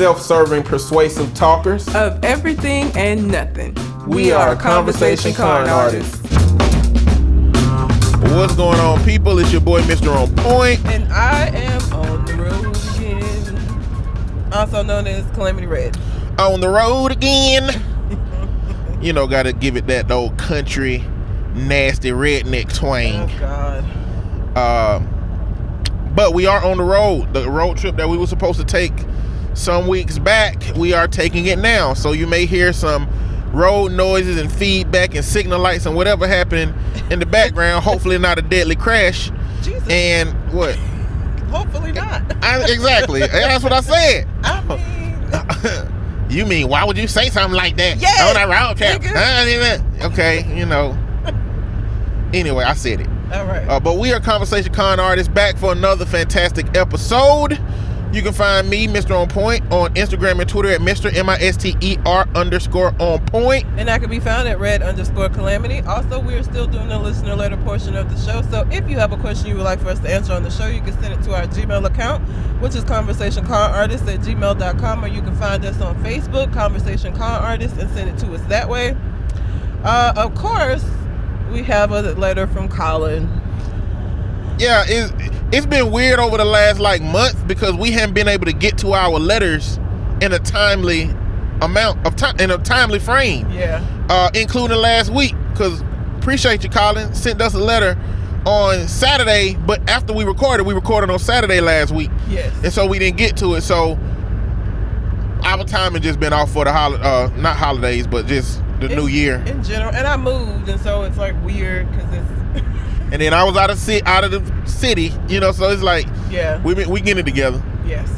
self-serving, persuasive talkers of everything and nothing. We are Conversation Con Artists. What's going on, people? It's your boy, Mr. On Point. And I am on the road again. Also known as Calamity Red. On the road again. You know, gotta give it that old country, nasty redneck twang. Oh, God. But we are on the road. The road trip that we were supposed to take some weeks back, we are taking it now. So you may hear some road noises and feedback and signal lights and whatever happening in the background. Hopefully not a deadly crash. Jesus. And what? Hopefully not. Exactly. That's what I said. I mean... You mean, why would you say something like that? Yes, on that road trip? Okay, you know. Anyway, I said it. All right. But we are Conversation Con Artists, back for another fantastic episode. You can find me, Mr. On Point, on Instagram and Twitter at Mr. MISTER_on-point. And I can be found at red_calamity. Also, we are still doing the listener letter portion of the show. So if you have a question you would like for us to answer on the show, you can send it to our Gmail account, which is conversationconartists@gmail.com, or you can find us on Facebook, Conversation Con Artists, and send it to us that way. Of course, we have a letter from Colin. Yeah, it's been weird over the last month because we haven't been able to get to our letters in a timely amount of time, in a timely frame. Yeah. Including last week, because appreciate you, Colin, sent us a letter on Saturday, but after we recorded on Saturday last week. Yes. And so we didn't get to it. So our time has just been off for the not holidays, but just the new year in general. And I moved, and so it's weird because it's. And then I was out of the city, you know, so it's yeah, we getting it together. Yes.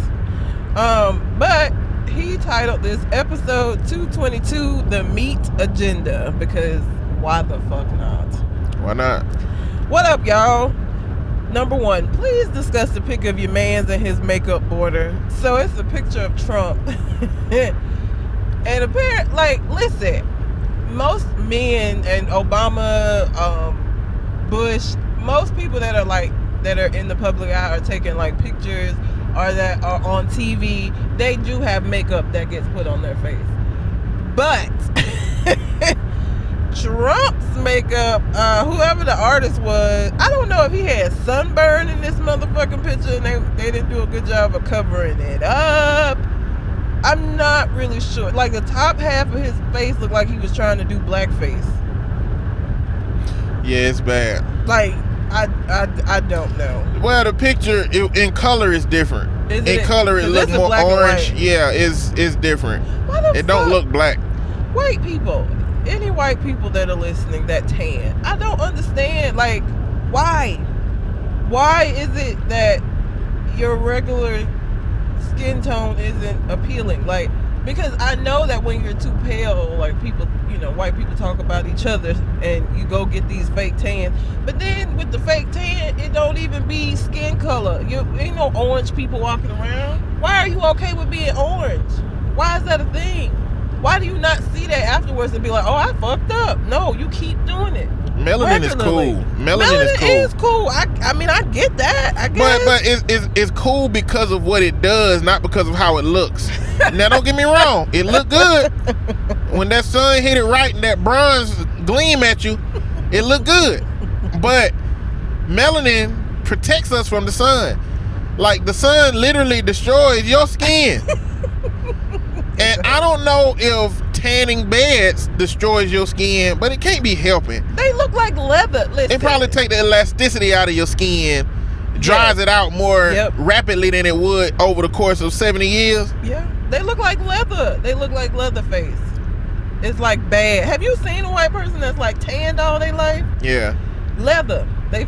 But he titled this episode 222 The Meat Agenda, because why the fuck not? Why not? What up, y'all? Number one, please discuss the pic of your man's and his makeup border. So it's a picture of Trump. And apparently, listen, most men and Obama, Bush, most people that are in the public eye are taking pictures or that are on TV, they do have makeup that gets put on their face. But Trump's makeup, whoever the artist was, I don't know if he had sunburn in this motherfucking picture and they didn't do a good job of covering it up. I'm not really sure. The top half of his face looked like he was trying to do blackface. Yeah, it's bad. I don't know. Well, the picture in color is different. In color, it looks more orange. Yeah, it's different. It don't look black. White people, any white people that are listening that tan, I don't understand. Why? Why is it that your regular skin tone isn't appealing? Because I know that when you're too pale, people, white people talk about each other and you go get these fake tans. But then with the fake tan, it don't even be skin color. Ain't no orange people walking around. Why are you okay with being orange? Why is that a thing? Why do you not see that afterwards and be like, oh, I fucked up? No, you keep doing it. Melanin regularly. Is cool. Melanin is cool. I mean, I get that. I guess. But it's cool because of what it does, not because of how it looks. Now, don't get me wrong. It look good. When that sun hit it right and that bronze gleam at you, it look good. But melanin protects us from the sun. The sun literally destroys your skin. And I don't know if tanning beds destroys your skin, but it can't be helping. They look like leather. Listen. It probably take the elasticity out of your skin, dries it out more rapidly than it would over the course of 70 years. Yeah, they look like leather. They look like Leatherface. It's bad. Have you seen a white person that's tanned all their life? Yeah. Leather. They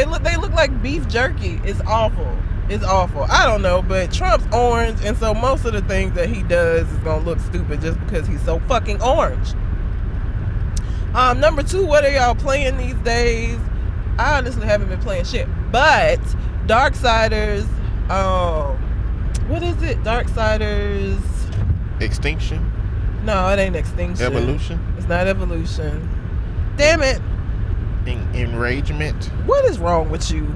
look like beef jerky. It's awful. It's awful. I don't know, but Trump's orange, and so most of the things that he does is gonna look stupid just because he's so fucking orange. Number two, what are y'all playing these days? I honestly haven't been playing shit, but Darksiders, what is it? Darksiders Extinction? No, it ain't Extinction. Evolution? It's not Evolution. Damn it. Enragement? What is wrong with you?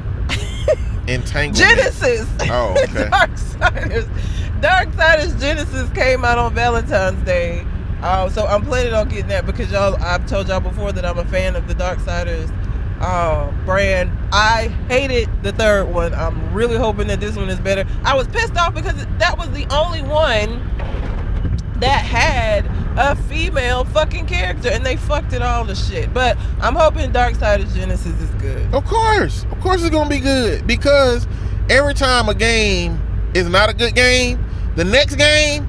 Entanglement. Genesis. Oh, okay. Darksiders. Darksiders Genesis came out on Valentine's Day. So I'm planning on getting that because I've told y'all before that I'm a fan of the Darksiders brand. I hated the third one. I'm really hoping that this one is better. I was pissed off because that was the only one that had a female fucking character and they fucked it all to shit. But I'm hoping Darksiders Genesis is good. Of course it's gonna be good, because every time a game is not a good game, the next game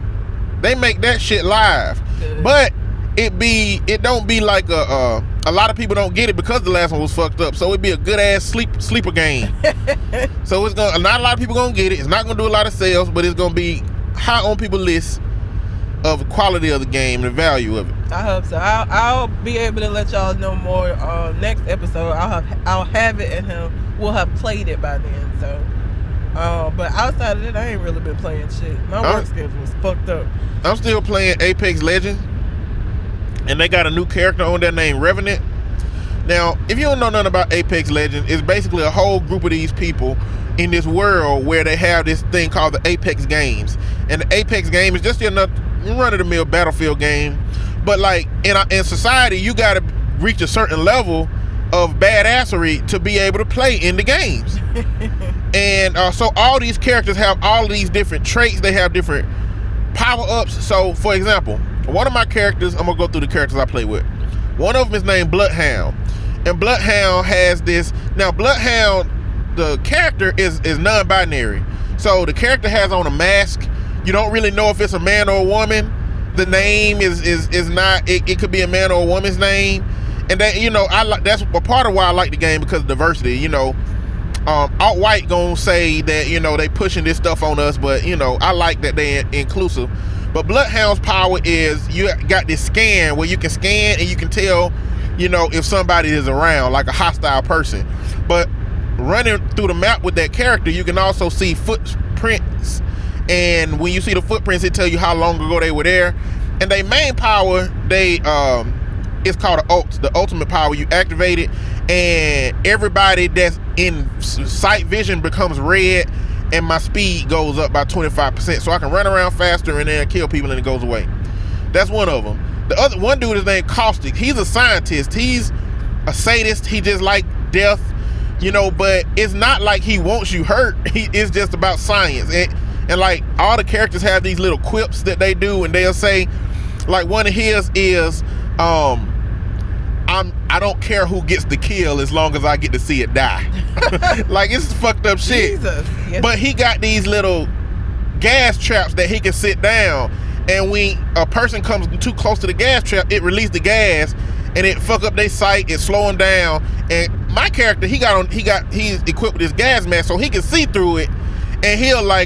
they make that shit live. Good. But it don't be like a lot of people don't get it because the last one was fucked up. So it'd be a good ass sleeper game. So it's gonna, not a lot of people gonna get it. It's not gonna do a lot of sales, but it's gonna be high on people's list of the quality of the game and the value of it. I hope so. I'll be able to let y'all know more next episode. I'll have it and we'll have played it by then. So but outside of that, I ain't really been playing shit. My work schedule was fucked up. I'm still playing Apex Legends, and they got a new character on there named Revenant. Now, if you don't know nothing about Apex Legends, it's basically a whole group of these people in this world where they have this thing called the Apex games. And the Apex game is just another run-of-the-mill Battlefield game. But like in society, you got to reach a certain level of badassery to be able to play in the games. And so all these characters have all these different traits. They have different power-ups. So, for example, one of my characters, I'm going to go through the characters I play with. One of them is named Bloodhound. And Bloodhound has this... Now, Bloodhound, the character is non-binary. So the character has on a mask. You don't really know if it's a man or a woman. The name is not... It could be a man or a woman's name. And that, you know, that's a part of why I like the game, because of diversity. You know, alt-white gonna say that, you know, they pushing this stuff on us, but, you know, I like that they inclusive. But Bloodhound's power is you got this scan where you can scan and you can tell, you know, if somebody is around, like a hostile person. But running through the map with that character, you can also see footprints. And when you see the footprints, it tell you how long ago they were there. And their main power, it's called an ult, the ultimate power. You activate it, and everybody that's in sight vision becomes red, and my speed goes up by 25%, so I can run around faster and then kill people and it goes away. That's one of them. The other one dude is named Caustic. He's a scientist. He's a sadist. He just like death, you know, but it's not like he wants you hurt. It's just about science. And like all the characters have these little quips that they do, and they'll say, like one of his is, I don't care who gets the kill as long as I get to see it die. Like, it's fucked up shit. Jesus. Yes. But he got these little gas traps that he can sit down, and when a person comes too close to the gas trap, it releases the gas and it fuck up their sight, it slow them down. And my character, he's equipped with this gas mask, so he can see through it, and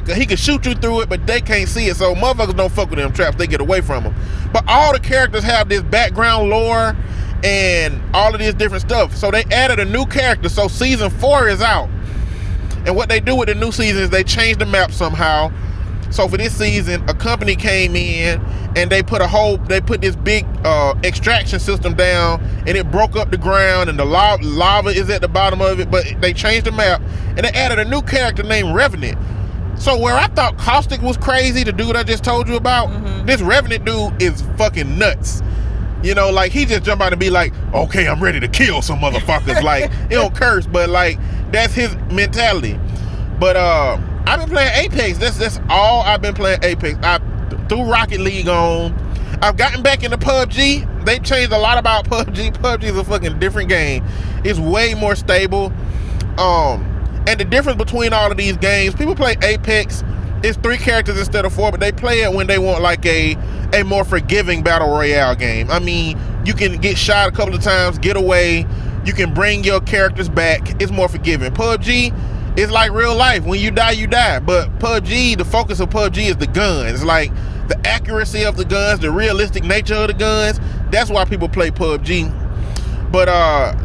he can shoot you through it, but they can't see it. So motherfuckers don't fuck with them traps, they get away from them. But all the characters have this background lore and all of this different stuff. So they added a new character. So season 4 is out, and what they do with the new season is they change the map somehow. So for this season, a company came in and they put this big extraction system down, and it broke up the ground, and the lava is at the bottom of it. But they changed the map and they added a new character named Revenant. So where I thought Caustic was crazy, the dude I just told you about, this Revenant dude is fucking nuts. You know, like, he just jump out and be like, okay, I'm ready to kill some motherfuckers. Like, he don't curse, but like, that's his mentality. But I've been playing Apex. That's all I've been playing. Apex. I threw Rocket League on. I've gotten back into PUBG. They changed a lot about PUBG. PUBG is a fucking different game. It's way more stable. And the difference between all of these games, people play Apex, it's 3 characters instead of 4, but they play it when they want like a more forgiving battle royale game. I mean, you can get shot a couple of times, get away, you can bring your characters back. It's more forgiving. PUBG is like real life. When you die, you die. But PUBG, the focus of PUBG is the guns. Like the accuracy of the guns, the realistic nature of the guns. That's why people play PUBG. But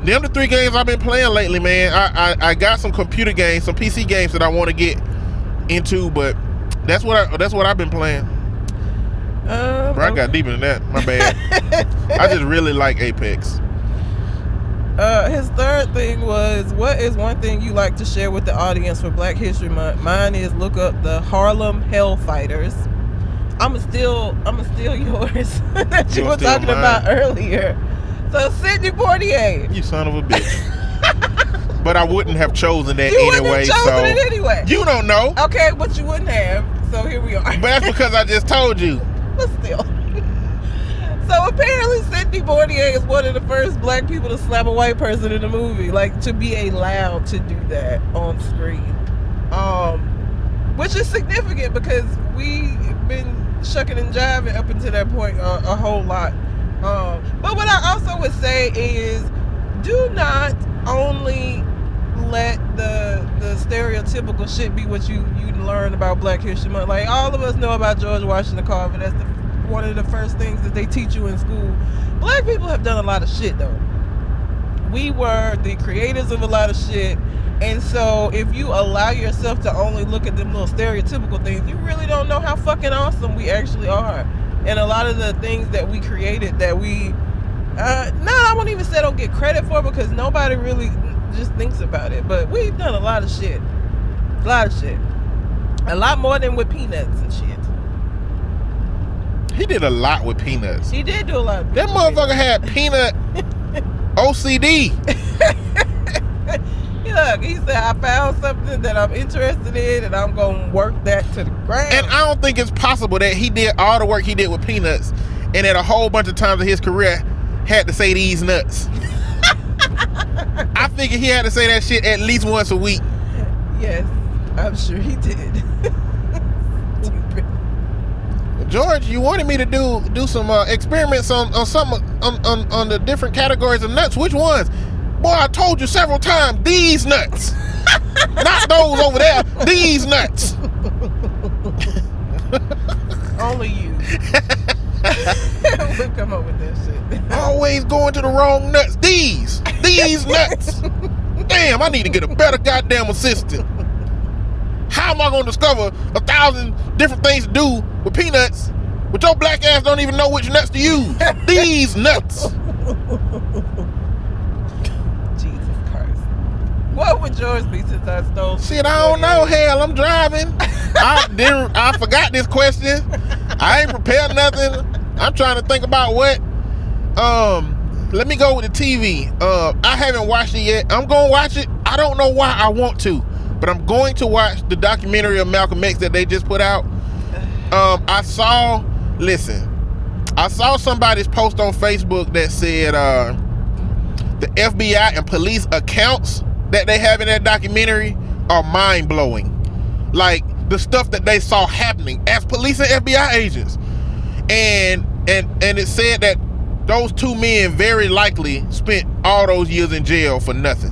the other 3 games I've been playing lately, man, I got some computer games, some PC games that I want to get into, but that's what I've been playing. Bro, I got deeper than that. My bad. I just really like Apex. His third thing was, what is one thing you like to share with the audience for Black History Month? Mine is look up the Harlem Hellfighters. I'ma steal yours that you were talking about earlier. So Sidney Poitier. You son of a bitch. But I wouldn't have chosen that You anyway. wouldn't have chosen it anyway. You don't know. Okay, but you wouldn't have. So here we are. But that's because I just told you. But still. So apparently Sidney Poitier is one of the first Black people to slap a white person in a movie, like to be allowed to do that on screen, which is significant because we've been shucking and jiving up until that point a whole lot. But what I also would say is, do not only let the stereotypical shit be what you learn about Black History Month. Like, all of us know about George Washington Carver. That's one of the first things that they teach you in school. Black people have done a lot of shit though. We were the creators of a lot of shit, and so if you allow yourself to only look at them little stereotypical things, you really don't know how fucking awesome we actually are. And a lot of the things that we created that we I won't even say don't get credit for, because nobody really just thinks about it, but we've done a lot of shit. A lot more than with Peanuts and shit. He did a lot with Peanuts. He did do a lot. That motherfucker had peanut OCD. Look, he said, I found something that I'm interested in and I'm going to work that to the ground. And I don't think it's possible that he did all the work he did with Peanuts and at a whole bunch of times in his career had to say these nuts. I figured he had to say that shit at least once a week. Yes, I'm sure he did. George, you wanted me to do some experiments on some on the different categories of nuts. Which ones? Boy, I told you several times, these nuts. Not those over there, these nuts. Only you would come up with that shit. Always going to the wrong nuts. These nuts. Damn, I need to get a better goddamn assistant. How am I going to discover 1,000 different things to do with Peanuts, but your black ass don't even know which nuts to use? These nuts. Jesus Christ. What would yours be since I stole? Shit, I don't know. Hell, I'm driving. I forgot this question. I ain't prepared nothing. I'm trying to think about what. Let me go with the TV. I haven't watched it yet. I'm going to watch it. I don't know why I want to, but I'm going to watch the documentary of Malcolm X that they just put out. I saw somebody's post on Facebook that said the FBI and police accounts that they have in that documentary are mind-blowing. Like, the stuff that they saw happening as police and FBI agents. And it said that those two men very likely spent all those years in jail for nothing.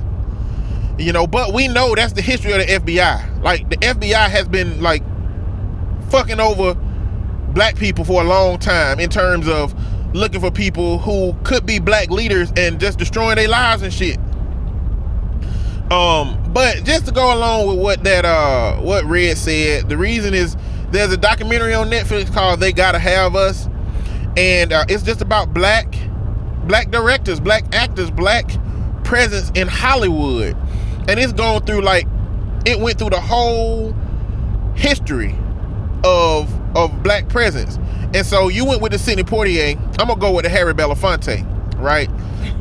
You know, but we know that's the history of the FBI. Like, the FBI has been, like, fucking over black people for a long time in terms of looking for people who could be black leaders and just destroying their lives and shit. But just to go along with what Red said, the reason is there's a documentary on Netflix called They Gotta Have Us, and it's just about black directors, black actors, black presence in Hollywood. And it's going through, like, it went through the whole history of black presence. And so you went with the Sidney Poitier. I'm gonna go with the Harry Belafonte, right?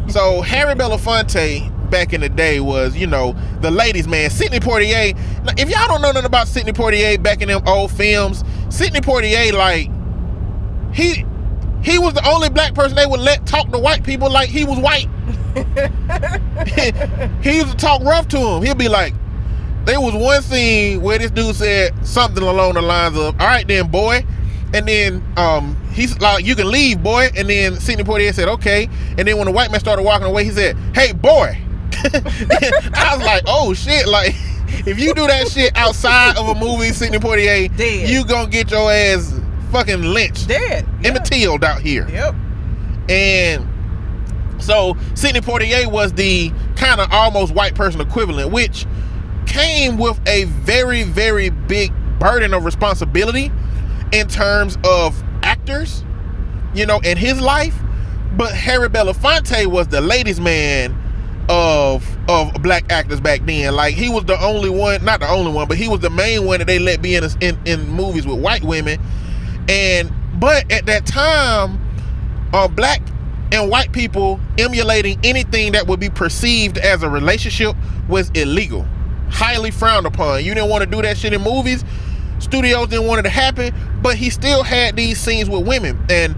So Harry Belafonte back in the day was, you know, the ladies' man. Sidney Poitier. Now, if y'all don't know nothing about Sidney Poitier back in them old films, Sidney Poitier, like, he was the only black person they would let talk to white people like he was white. He used to talk rough to him. He'd be like, there was one scene where this dude said something along the lines of, all right then, boy. And then he's like, you can leave, boy. And then Sidney Poitier said, okay. And then when the white man started walking away, he said, hey, boy. I was like, oh shit, like, if you do that shit outside of a movie, Sidney Poitier, dead. You gonna get your ass fucking lynched. Dead. Emmett Till out here. Yep. And so Sidney Poitier was the kind of almost white person equivalent, which came with a very, very big burden of responsibility in terms of actors, you know, in his life. But Harry Belafonte was the ladies' man of black actors back then. Like, he was the only one, not the only one, but he was the main one that they let be in movies with white women. But at that time, black and white people emulating anything that would be perceived as a relationship was illegal, highly frowned upon. You didn't want to do that shit in movies. Studios didn't want it to happen, but he still had these scenes with women. And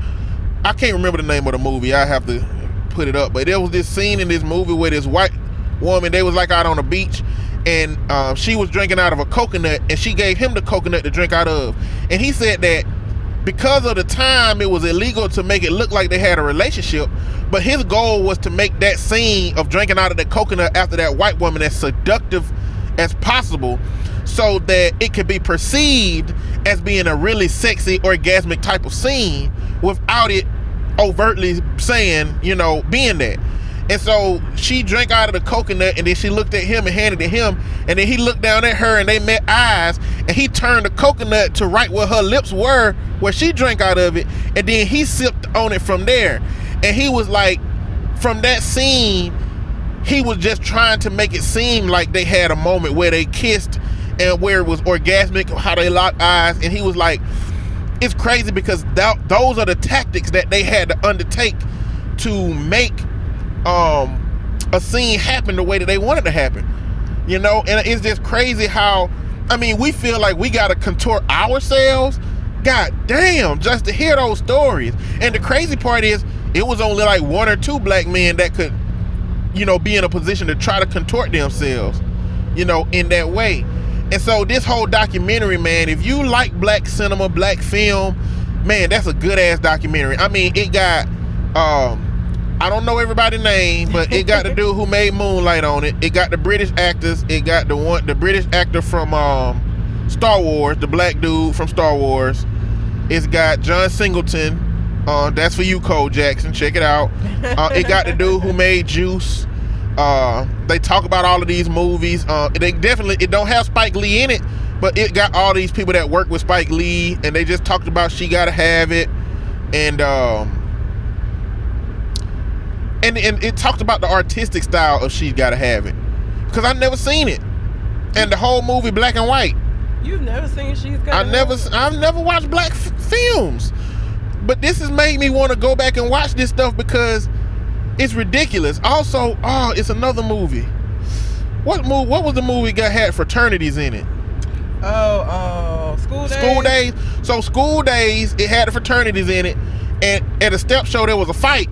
I can't remember the name of the movie. I have to put it up. But there was this scene in this movie where this white woman, they was like out on the beach, and she was drinking out of a coconut, and she gave him the coconut to drink out of. And he said that because of the time, it was illegal to make it look like they had a relationship, but his goal was to make that scene of drinking out of the coconut after that white woman as seductive as possible, so that it could be perceived as being a really sexy, orgasmic type of scene without it overtly saying, you know, being that. And so she drank out of the coconut, and then she looked at him and handed it to him, and then he looked down at her, and they met eyes, and he turned the coconut to right where her lips were, where she drank out of it, and then he sipped on it from there. And he was like, from that scene, he was just trying to make it seem like they had a moment where they kissed and where it was orgasmic, how they locked eyes. And he was like, it's crazy because those are the tactics that they had to undertake to make a scene happen the way that they wanted to happen, you know. And it's just crazy how, I mean, we feel like we gotta contort ourselves, god damn, just to hear those stories. And the crazy part is, it was only like 1 or 2 black men that could, you know, be in a position to try to contort themselves, you know, in that way. And so this whole documentary, man, if you like black cinema, black film, man, that's a good ass documentary. I mean, it got I don't know everybody's name, but it got the dude who made Moonlight on it. It got the British actors. It got the British actor from Star Wars, the black dude from Star Wars. It's got John Singleton. That's for you, Cole Jackson. Check it out. It got the dude who made Juice. They talk about all of these movies. It don't have Spike Lee in it, but it got all these people that work with Spike Lee, and they just talked about She Gotta Have It, and it talked about the artistic style of She's Gotta Have It, because I've never seen it, and the whole movie black and white. You've never seen She's Gotta Have It? I've never watched black films, but this has made me want to go back and watch this stuff because it's ridiculous. Also, it's another movie. What was the movie that had fraternities in it? School Days. School Days. So School Days, it had the fraternities in it, and at a step show there was a fight.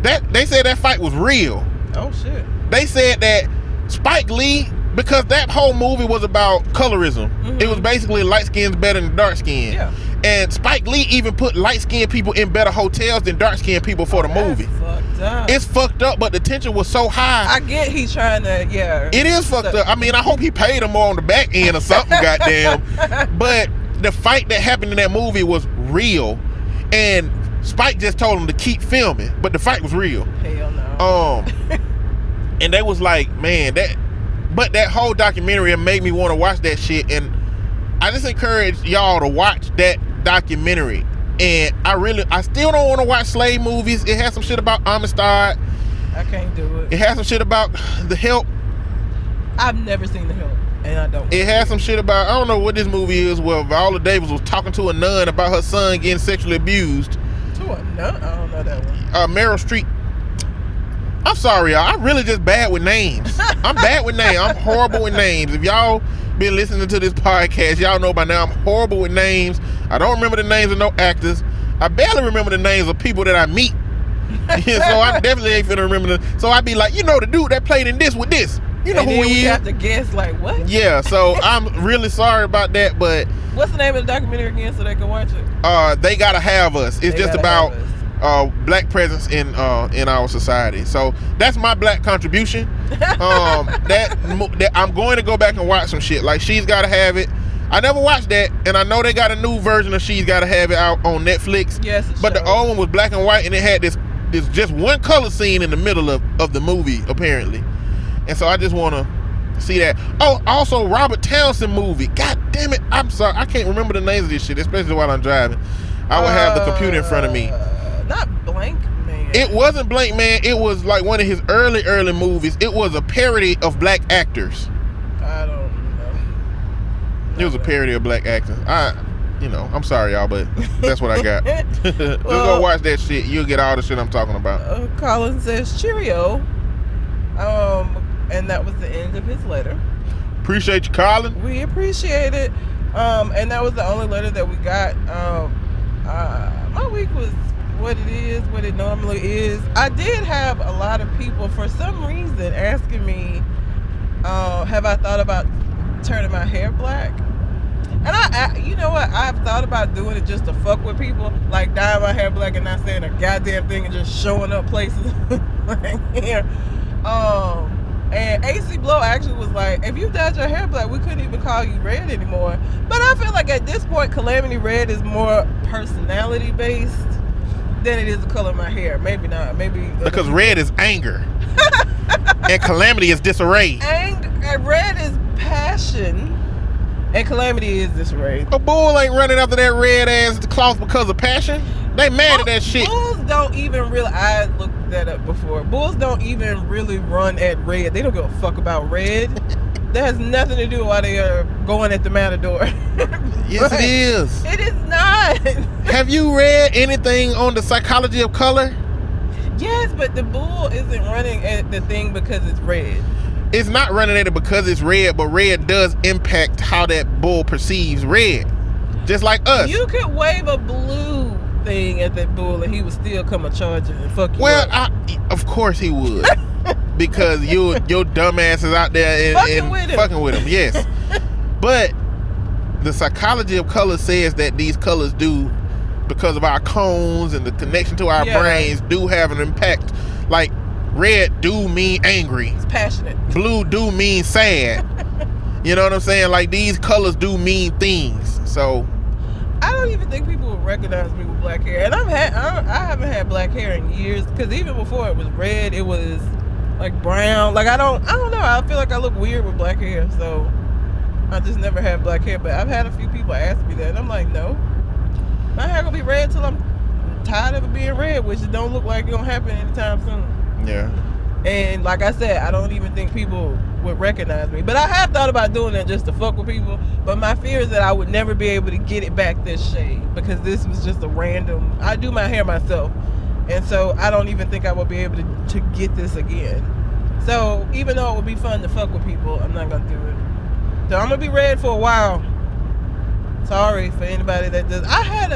They said that fight was real. Oh shit. They said that Spike Lee, because that whole movie was about colorism. Mm-hmm. It was basically light skin's better than dark skin. Yeah. And Spike Lee even put light-skinned people in better hotels than dark-skinned people for the movie. Fucked up. It's fucked up, but the tension was so high. I get he's trying to, yeah. It is fucked up. I mean, I hope he paid him more on the back end or something, goddamn. But the fight that happened in that movie was real, and Spike just told him to keep filming, but the fight was real. Hell no. And they was like, man, that whole documentary made me want to watch that shit, and I just encourage y'all to watch that documentary. And I still don't want to watch slave movies. It has some shit about Amistad. I can't do it. It has some shit about The Help. I've never seen The Help, and I don't. It has some shit about, I don't know what this movie is, where Viola Davis was talking to a nun about her son getting sexually abused. To a nun? I don't know that one. Meryl Streep. I'm sorry, y'all. I'm really just bad with names. I'm bad with names. I'm horrible with names. If y'all been listening to this podcast, y'all know by now I'm horrible with names. I don't remember the names of no actors. I barely remember the names of people that I meet. So I definitely ain't finna remember them. So I'd be like, you know, the dude that played in this with this. You know who he is. You have to guess, like, what? Yeah, so I'm really sorry about that, but what's the name of the documentary again so they can watch it? They Gotta Have Us. It's just about black presence in our society. So that's my black contribution. That I'm going to go back and watch some shit like She's Gotta Have It. I never watched that, and I know they got a new version of She's Gotta Have It out on Netflix. Yes, but the old one was black and white, and it had this just one color scene in the middle of the movie apparently. And so I just want to see that. Oh, also Robert Townsend movie. God damn it! I'm sorry, I can't remember the names of this shit, especially while I'm driving. I will have the computer in front of me. Not Blank Man. It wasn't Blank Man. It was like one of his early movies. It was a parody of black actors. I don't know. It was a parody of black actors. I'm sorry, y'all, but that's what I got. Just go watch that shit. You'll get all the shit I'm talking about. Colin says cheerio. And that was the end of his letter. Appreciate you, Colin. We appreciate it. And that was the only letter that we got. My week was what it normally is. I did have a lot of people for some reason asking me, have I thought about turning my hair black? And you know what? I've thought about doing it just to fuck with people, like dyeing my hair black and not saying a goddamn thing and just showing up places like here. And AC Blow actually was like, if you dyed your hair black, we couldn't even call you Red anymore. But I feel like at this point, Calamity Red is more personality based than it is the color of my hair. Maybe not. Maybe because red is anger, and Calamity is disarray. Red is passion, and Calamity is disarray. A bull ain't running after that red ass cloth because of passion. They mad at that shit. Bulls don't even really. I looked that up before. Bulls don't even really run at red. They don't give a fuck about red. That has nothing to do with why they are going at the Matador. Yes, it is. It is not. Have you read anything on the psychology of color? Yes, but the bull isn't running at the thing because it's red. It's not running at it because it's red, but red does impact how that bull perceives red. Just like us. You could wave a blue thing at that bull and he would still come a charging and fuck you up. Of course he would. Because your dumb ass is out there and fucking with him. Yes. But the psychology of color says that these colors do, because of our cones and the connection to our brains, do have an impact. Like red do mean angry. It's passionate. Blue do mean sad. You know what I'm saying? Like these colors do mean things. So I don't even think people would recognize me with black hair. And I haven't had black hair in years, because even before it was red, it was like brown. Like I don't know. I feel like I look weird with black hair, so I just never had black hair. But I've had a few people ask me that, and I'm like, no, my hair gonna be red till I'm tired of it being red, which don't look like it's gonna happen anytime soon. Yeah. And like I said, I don't even think people would recognize me. But I have thought about doing it just to fuck with people. But my fear is that I would never be able to get it back this shade, because this was just a random. I do my hair myself, and so I don't even think I would be able to get this again. So even though it would be fun to fuck with people, I'm not gonna do it. So I'm gonna be red for a while. Sorry for anybody that does. I had.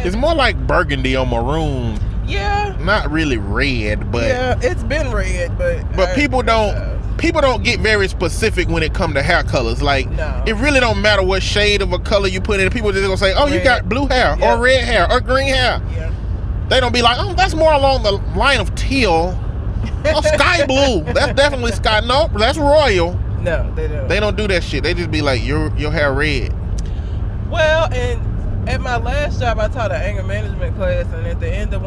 It's more like burgundy or maroon. Yeah. Not really red, but yeah, it's been red, but people don't get very specific when it comes to hair colors. Like it really don't matter what shade of a color you put in. People just gonna say, "Oh, red. You got blue hair or red hair or green hair." Yeah. They don't be like, "Oh, that's more along the line of teal." Oh, sky blue. That's definitely sky. No, that's royal. No, they don't. They don't do that shit. They just be like, your hair red. Well, and at my last job, I taught an anger management class, and at the end of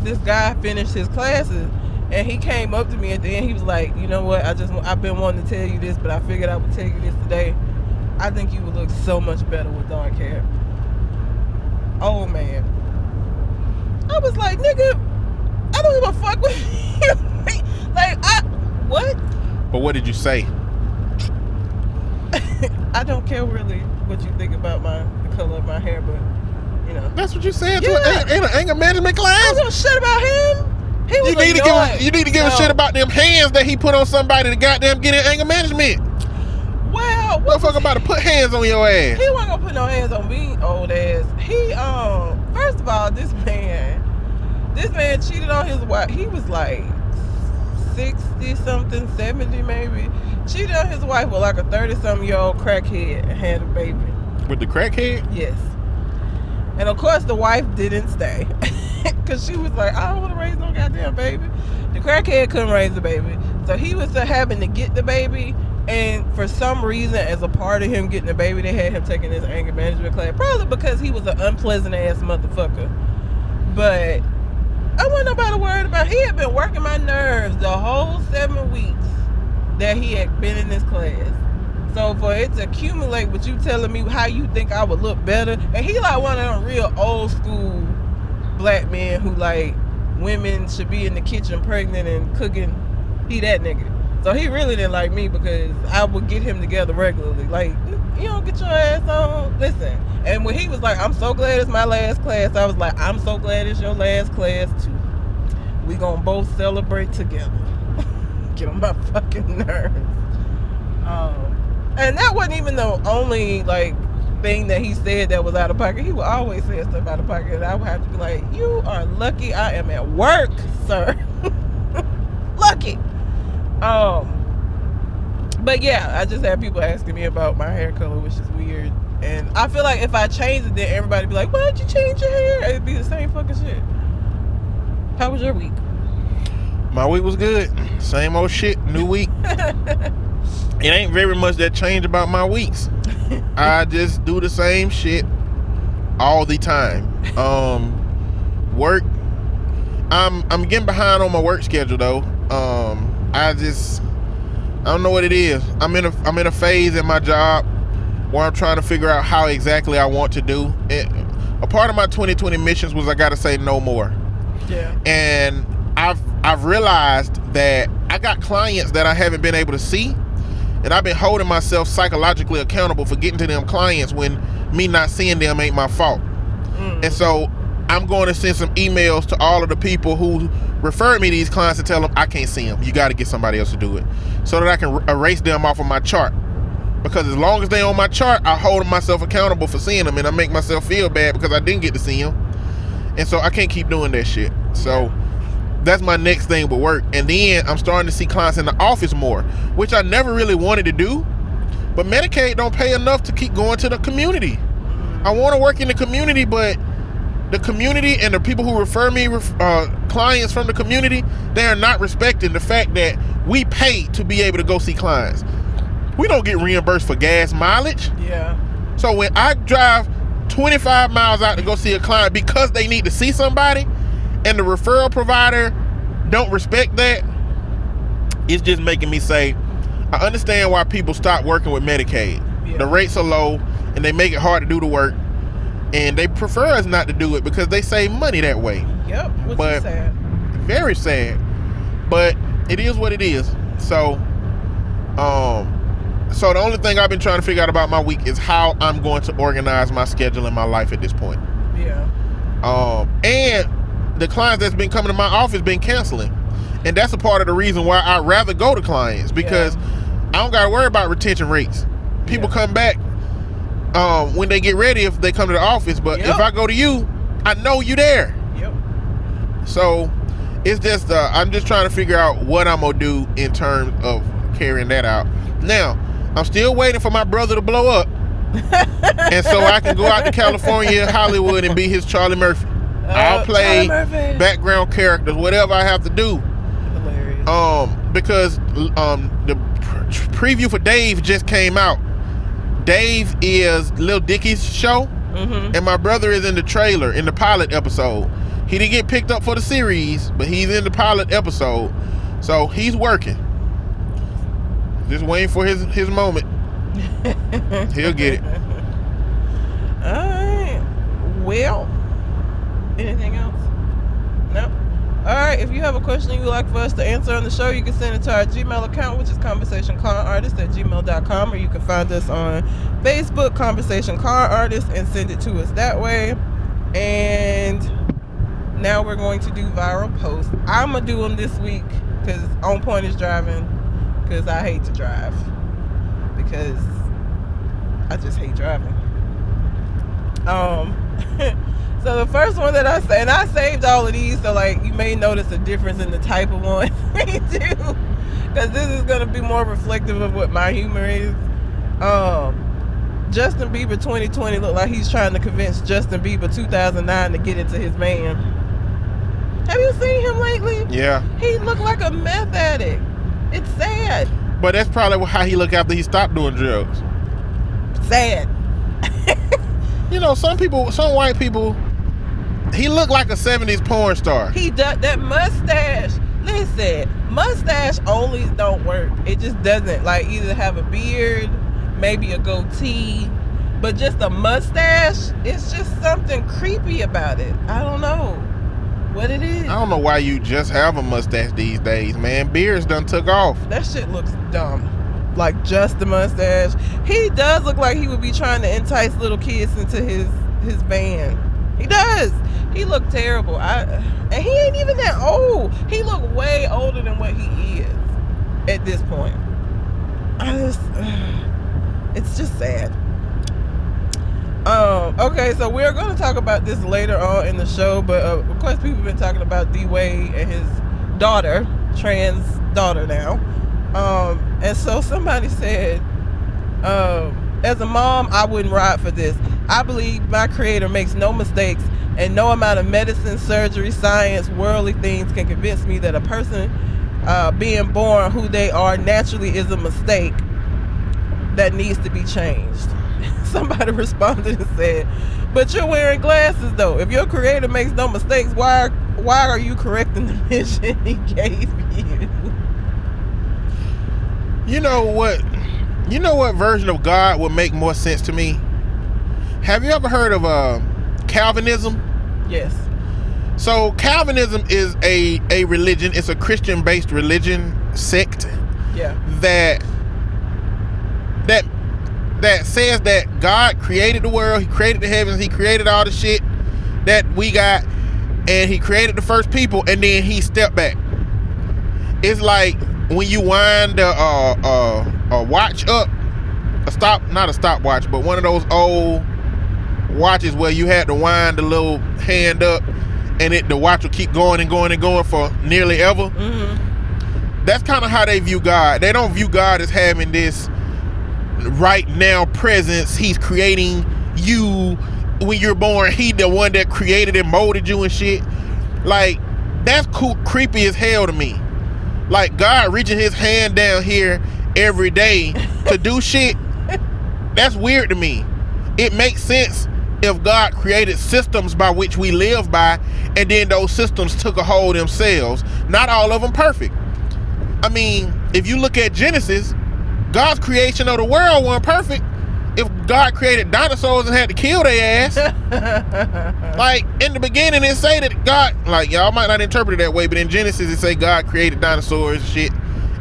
this guy finished his classes, and he came up to me at the end. He was like, you know what? I've been wanting to tell you this, but I figured I would tell you this today. I think you would look so much better with dark hair. Oh man. I was like, nigga, I don't give a fuck with you. What? But what did you say? I don't care really what you think about the color of my hair, but you know. That's what you said in an anger management class? I don't give a shit about him. He was you need to give a shit about them hands that he put on somebody to goddamn get in anger management. Well, motherfucker about to put hands on your ass. He wasn't gonna put no hands on me, old ass. He first of all, this man cheated on his wife. He was like 60 something, 70 maybe. Cheated on his wife with like a 30-something-year-old crackhead and had a baby. With the crackhead? Yes. And of course the wife didn't stay. Cause she was like, I don't want to raise no goddamn baby. The crackhead couldn't raise the baby. So he was having to get the baby, and for some reason, as a part of him getting the baby, they had him taking this anger management class. Probably because he was an unpleasant ass motherfucker. But I wasn't nobody worried about. He had been working my nerves the whole 7 weeks that he had been in this class. So for it to accumulate with you telling me how you think I would look better, and he like one of them real old school black men who like women should be in the kitchen pregnant and cooking. He that nigga. So he really didn't like me because I would get him together regularly. Like, you don't get your ass on. Listen. And when he was like, I'm so glad it's my last class, I was like, I'm so glad it's your last class too. We gonna both celebrate together. Get on my fucking nerves. And that wasn't even the only like thing that he said that was out of pocket. He would always say stuff out of pocket, and I would have to be like, you are lucky I am at work, sir. Lucky. But yeah, I just had people asking me about my hair color, which is weird. And I feel like if I change it, then everybody be like, why'd you change your hair? It'd be the same fucking shit. How was your week? My week was good. Same old shit, new week. It ain't very much that changed about my weeks. I just do the same shit all the time. Work. I'm getting behind on my work schedule though. I don't know what it is. I'm in a phase in my job where I'm trying to figure out how exactly I want to do it. A part of my 2020 missions was I got to say no more. Yeah. And I've realized that I got clients that I haven't been able to see, and I've been holding myself psychologically accountable for getting to them clients when me not seeing them ain't my fault. And so I'm going to send some emails to all of the people who referred me these clients and tell them I can't see them. You got to get somebody else to do it so that I can erase them off of my chart. Because as long as they on my chart, I hold myself accountable for seeing them, and I make myself feel bad because I didn't get to see them. And so I can't keep doing that shit. So that's my next thing with work. And then I'm starting to see clients in the office more, which I never really wanted to do. But Medicaid don't pay enough to keep going to the community. I want to work in the community, but the community and the people who refer me, clients from the community, they are not respecting the fact that we pay to be able to go see clients. We don't get reimbursed for gas mileage. Yeah. So when I drive 25 miles out to go see a client because they need to see somebody, and the referral provider don't respect that, it's just making me say, I understand why people stop working with Medicaid. Yeah. The rates are low and they make it hard to do the work, and they prefer us not to do it because they save money that way. Yep. Which is sad. Very sad. But it is what it is. So the only thing I've been trying to figure out about my week is how I'm going to organize my schedule in my life at this point. Yeah. And the clients that's been coming to my office been canceling, and that's a part of the reason why I'd rather go to clients, because I don't gotta worry about retention rates. People come back when they get ready if they come to the office, but if I go to you, I know you there. Yep. So it's just I'm just trying to figure out what I'm gonna do in terms of carrying that out. Now I'm still waiting for my brother to blow up and so I can go out to California, Hollywood, and be his Charlie Murphy. I'll play background characters, whatever I have to do. Hilarious. Because the preview for Dave just came out. Dave is Lil Dicky's show, and my brother is in the trailer, in the pilot episode. He didn't get picked up for the series, but he's in the pilot episode. So he's working. Just waiting for his moment. He'll get it. Alright. Well, anything else? No. Alright, if you have a question you would like for us to answer on the show, you can send it to our Gmail account, which is conversationconartist@gmail.com, or you can find us on Facebook, Conversation Con Artist, and send it to us that way. And now we're going to do viral posts. I'm going to do them this week because On Point is driving, because I hate to drive, because I just hate driving. So the first one that I say, and I saved all of these, so like you may notice a difference in the type of one we do, because this is going to be more reflective of what my humor is. Justin Bieber 2020 looked like he's trying to convince Justin Bieber 2009 to get into his van. Have you seen him lately? Yeah. He looked like a meth addict. It's sad. But that's probably how he looked after he stopped doing drugs. Sad. You know, some white people, he looked like a 70s porn star. He does. That mustache, listen, mustache only don't work. It just doesn't. Like, either have a beard, maybe a goatee, but just a mustache, it's just something creepy about it. I don't know. what it is. I don't know why you just have a mustache these days, man. Beards done took off. That shit looks dumb. Like, just the mustache. He does look like he would be trying to entice little kids into his van. He does. He looked terrible. And he ain't even that old. He looked way older than what he is at this point. It's just sad. Okay, so we're going to talk about this later on in the show, but of course people have been talking about D-Wade and his daughter, trans daughter now. And so somebody said, as a mom, I wouldn't ride for this. I believe my creator makes no mistakes, and no amount of medicine, surgery, science, worldly things can convince me that a person being born who they are naturally is a mistake that needs to be changed. Somebody responded and said, but you're wearing glasses though. If your creator makes no mistakes, why are you correcting the mission he gave you? You know what version of God would make more sense to me? Have you ever heard of Calvinism? Yes. So Calvinism is a religion. It's a Christian-based religion sect. Yeah. That says that God created the world, he created the heavens, he created all the shit that we got, and he created the first people, and then he stepped back. It's like when you wind a watch up, not a stopwatch, but one of those old watches where you had to wind the little hand up and the watch will keep going and going and going for nearly ever. Mm-hmm. That's kind of how they view God. They don't view God as having this right now presence. He's creating you when you're born. He the one that created and molded you and shit. Like, that's cool, creepy as hell to me. Like, God reaching his hand down here every day to do shit. That's weird to me. It makes sense if God created systems by which we live by, and then those systems took a hold themselves. Not all of them perfect. I mean, if you look at Genesis, God's creation of the world wasn't perfect. If God created dinosaurs and had to kill their ass, like in the beginning it say that God, like, y'all might not interpret it that way, but in Genesis it say God created dinosaurs and shit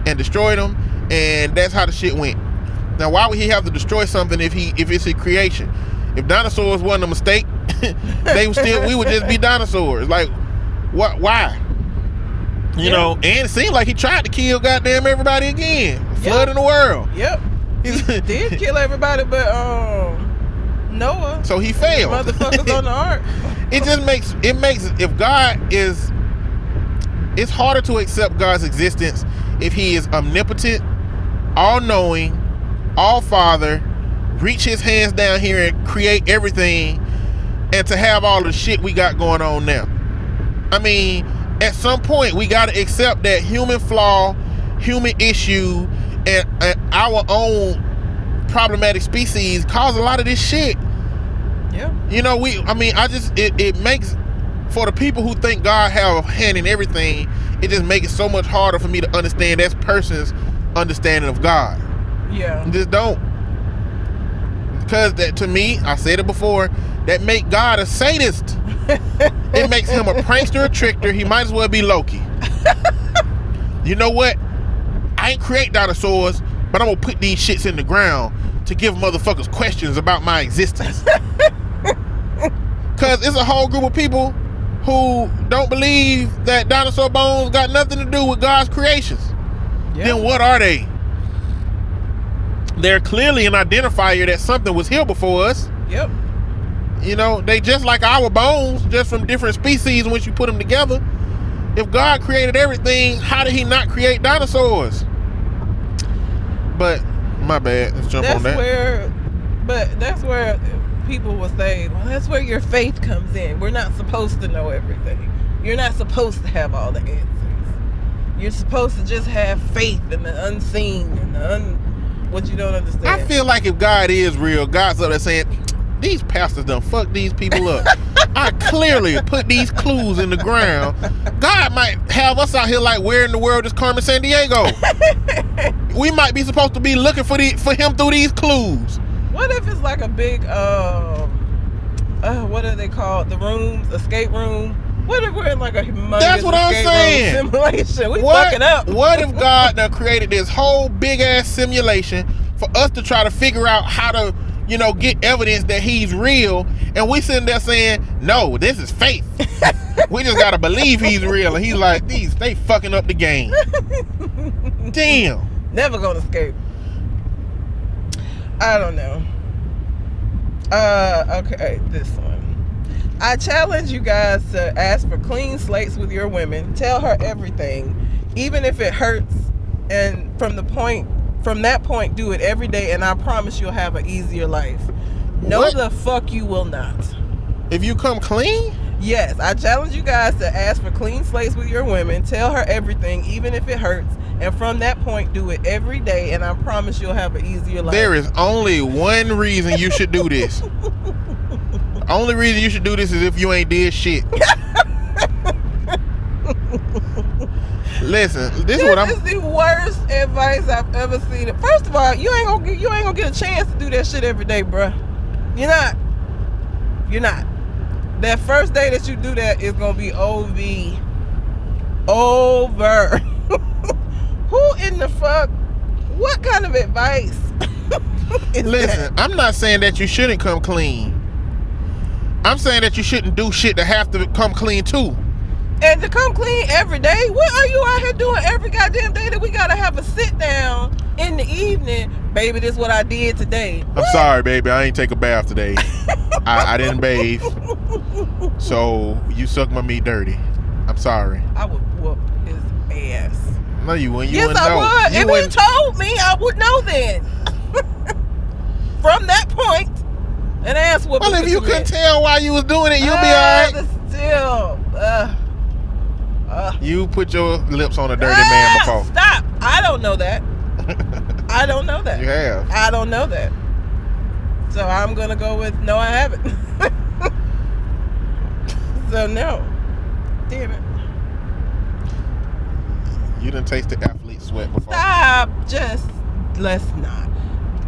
and destroyed them, and that's how the shit went. Now, why would he have to destroy something if it's his creation? If dinosaurs wasn't a mistake, we would just be dinosaurs. Like, what? Why? You know, and it seemed like he tried to kill goddamn everybody again, flooding the world. Yep. He did kill everybody, but Noah. So he failed. Motherfuckers on the ark. It makes if God is, it's harder to accept God's existence if he is omnipotent, all-knowing, all-father, reach his hands down here and create everything, and to have all the shit we got going on now. I mean, at some point we got to accept that human flaw, human issue, and our own problematic species cause a lot of this shit. Yeah. You know, it makes, for the people who think God have a hand in everything, it just makes it so much harder for me to understand that person's understanding of God. Yeah. Just don't. Because that, to me, I said it before, that make God a sadist. It makes him a prankster, a trickster. He might as well be Loki. You know what? I ain't create dinosaurs, but I'm gonna put these shits in the ground to give motherfuckers questions about my existence. Cause it's a whole group of people who don't believe that dinosaur bones got nothing to do with God's creations. Yeah. Then what are they? They're clearly an identifier that something was here before us. Yep. You know, they just like our bones, just from different species once you put them together. If God created everything, how did he not create dinosaurs? But, my bad, let's jump on that. That's where people will say, well, that's where your faith comes in. We're not supposed to know everything. You're not supposed to have all the answers. You're supposed to just have faith in the unseen and what you don't understand. I feel like if God is real, God's up there saying, these pastors done fucked these people up. I clearly put these clues in the ground. God might have us out here like, where in the world is Carmen Sandiego? We might be supposed to be looking for him through these clues. What if it's like a big, what are they called? The rooms, escape room, What if we're in like a humongous That's what I'm escape room saying. simulation? We fucking up. What if God done created this whole big ass simulation for us to try to figure out how to, get evidence that he's real, and we sitting there saying, no, this is faith. We just gotta believe he's real, and he's like, they fucking up the game. Damn. Never gonna escape. I don't know. Okay, this one. I challenge you guys to ask for clean slates with your women. Tell her everything, even if it hurts. And from that point, do it every day, and I promise you'll have an easier life. No, What? the fuck you will not. If you come clean? Yes, I challenge you guys to ask for clean slates with your women. Tell her everything, even if it hurts. And from that point, do it every day, and I promise you'll have an easier life. There is only one reason you should do this. The only reason you should do this is if you ain't did shit. Listen, this is what I'm. This is the worst advice I've ever seen. First of all, you ain't gonna get a chance to do that shit every day, bruh. You're not. That first day that you do that is gonna be over. Who in the fuck? What kind of advice? Listen, I'm not saying that you shouldn't come clean. I'm saying that you shouldn't do shit to have to come clean too. And to come clean every day? What are you out here doing every goddamn day that we gotta have a sit down in the evening? Baby, this is what I did today. I'm sorry, baby. I ain't take a bath today. I didn't bathe. So you suck my meat dirty. I'm sorry. I would whoop his ass. No, you wouldn't. You Yes, wouldn't I know. would. You If wouldn't. he told me, I would know then. From that point, an ass whooping. Well, if you could couldn't tell why you was doing it, you'll be alright. Still. You put your lips on a dirty man before. Stop. I don't know that. I don't know that. You have. I don't know that. So I'm going to go with no, I haven't. So no. Damn it. You done tasted athlete sweat before. Stop. Just let's not.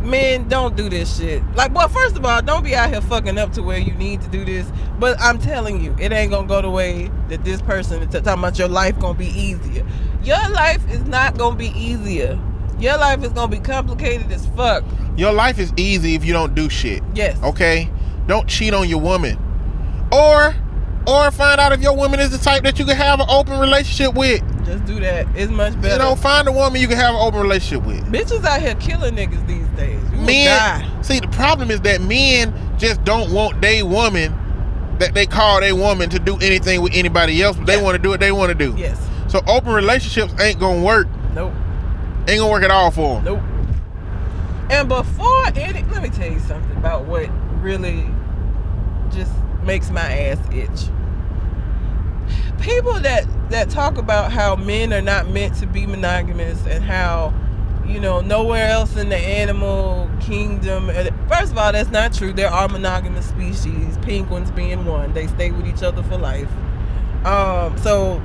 Men, don't do this shit. Like, well, first of all, don't be out here fucking up to where you need to do this. But I'm telling you, it ain't gonna go the way that this person is talking about your life gonna be easier. Your life is not gonna be easier. Your life is gonna be complicated as fuck. Your life is easy if you don't do shit. Yes. Okay? Don't cheat on your woman. Or find out if your woman is the type that you can have an open relationship with. Just do that. It's much better. Find a woman you can have an open relationship with. Bitches out here killing niggas these days. You will die. See, the problem is that men just don't want their woman that they call their woman to do anything with anybody else, but they want to do what they want to do. Yes. So open relationships ain't gonna work. Nope. Ain't gonna work at all for them. Nope. And before let me tell you something about what really just makes my ass itch. People that talk about how men are not meant to be monogamous and how, nowhere else in the animal kingdom. First of all, that's not true. There are monogamous species, penguins being one. They stay with each other for life. So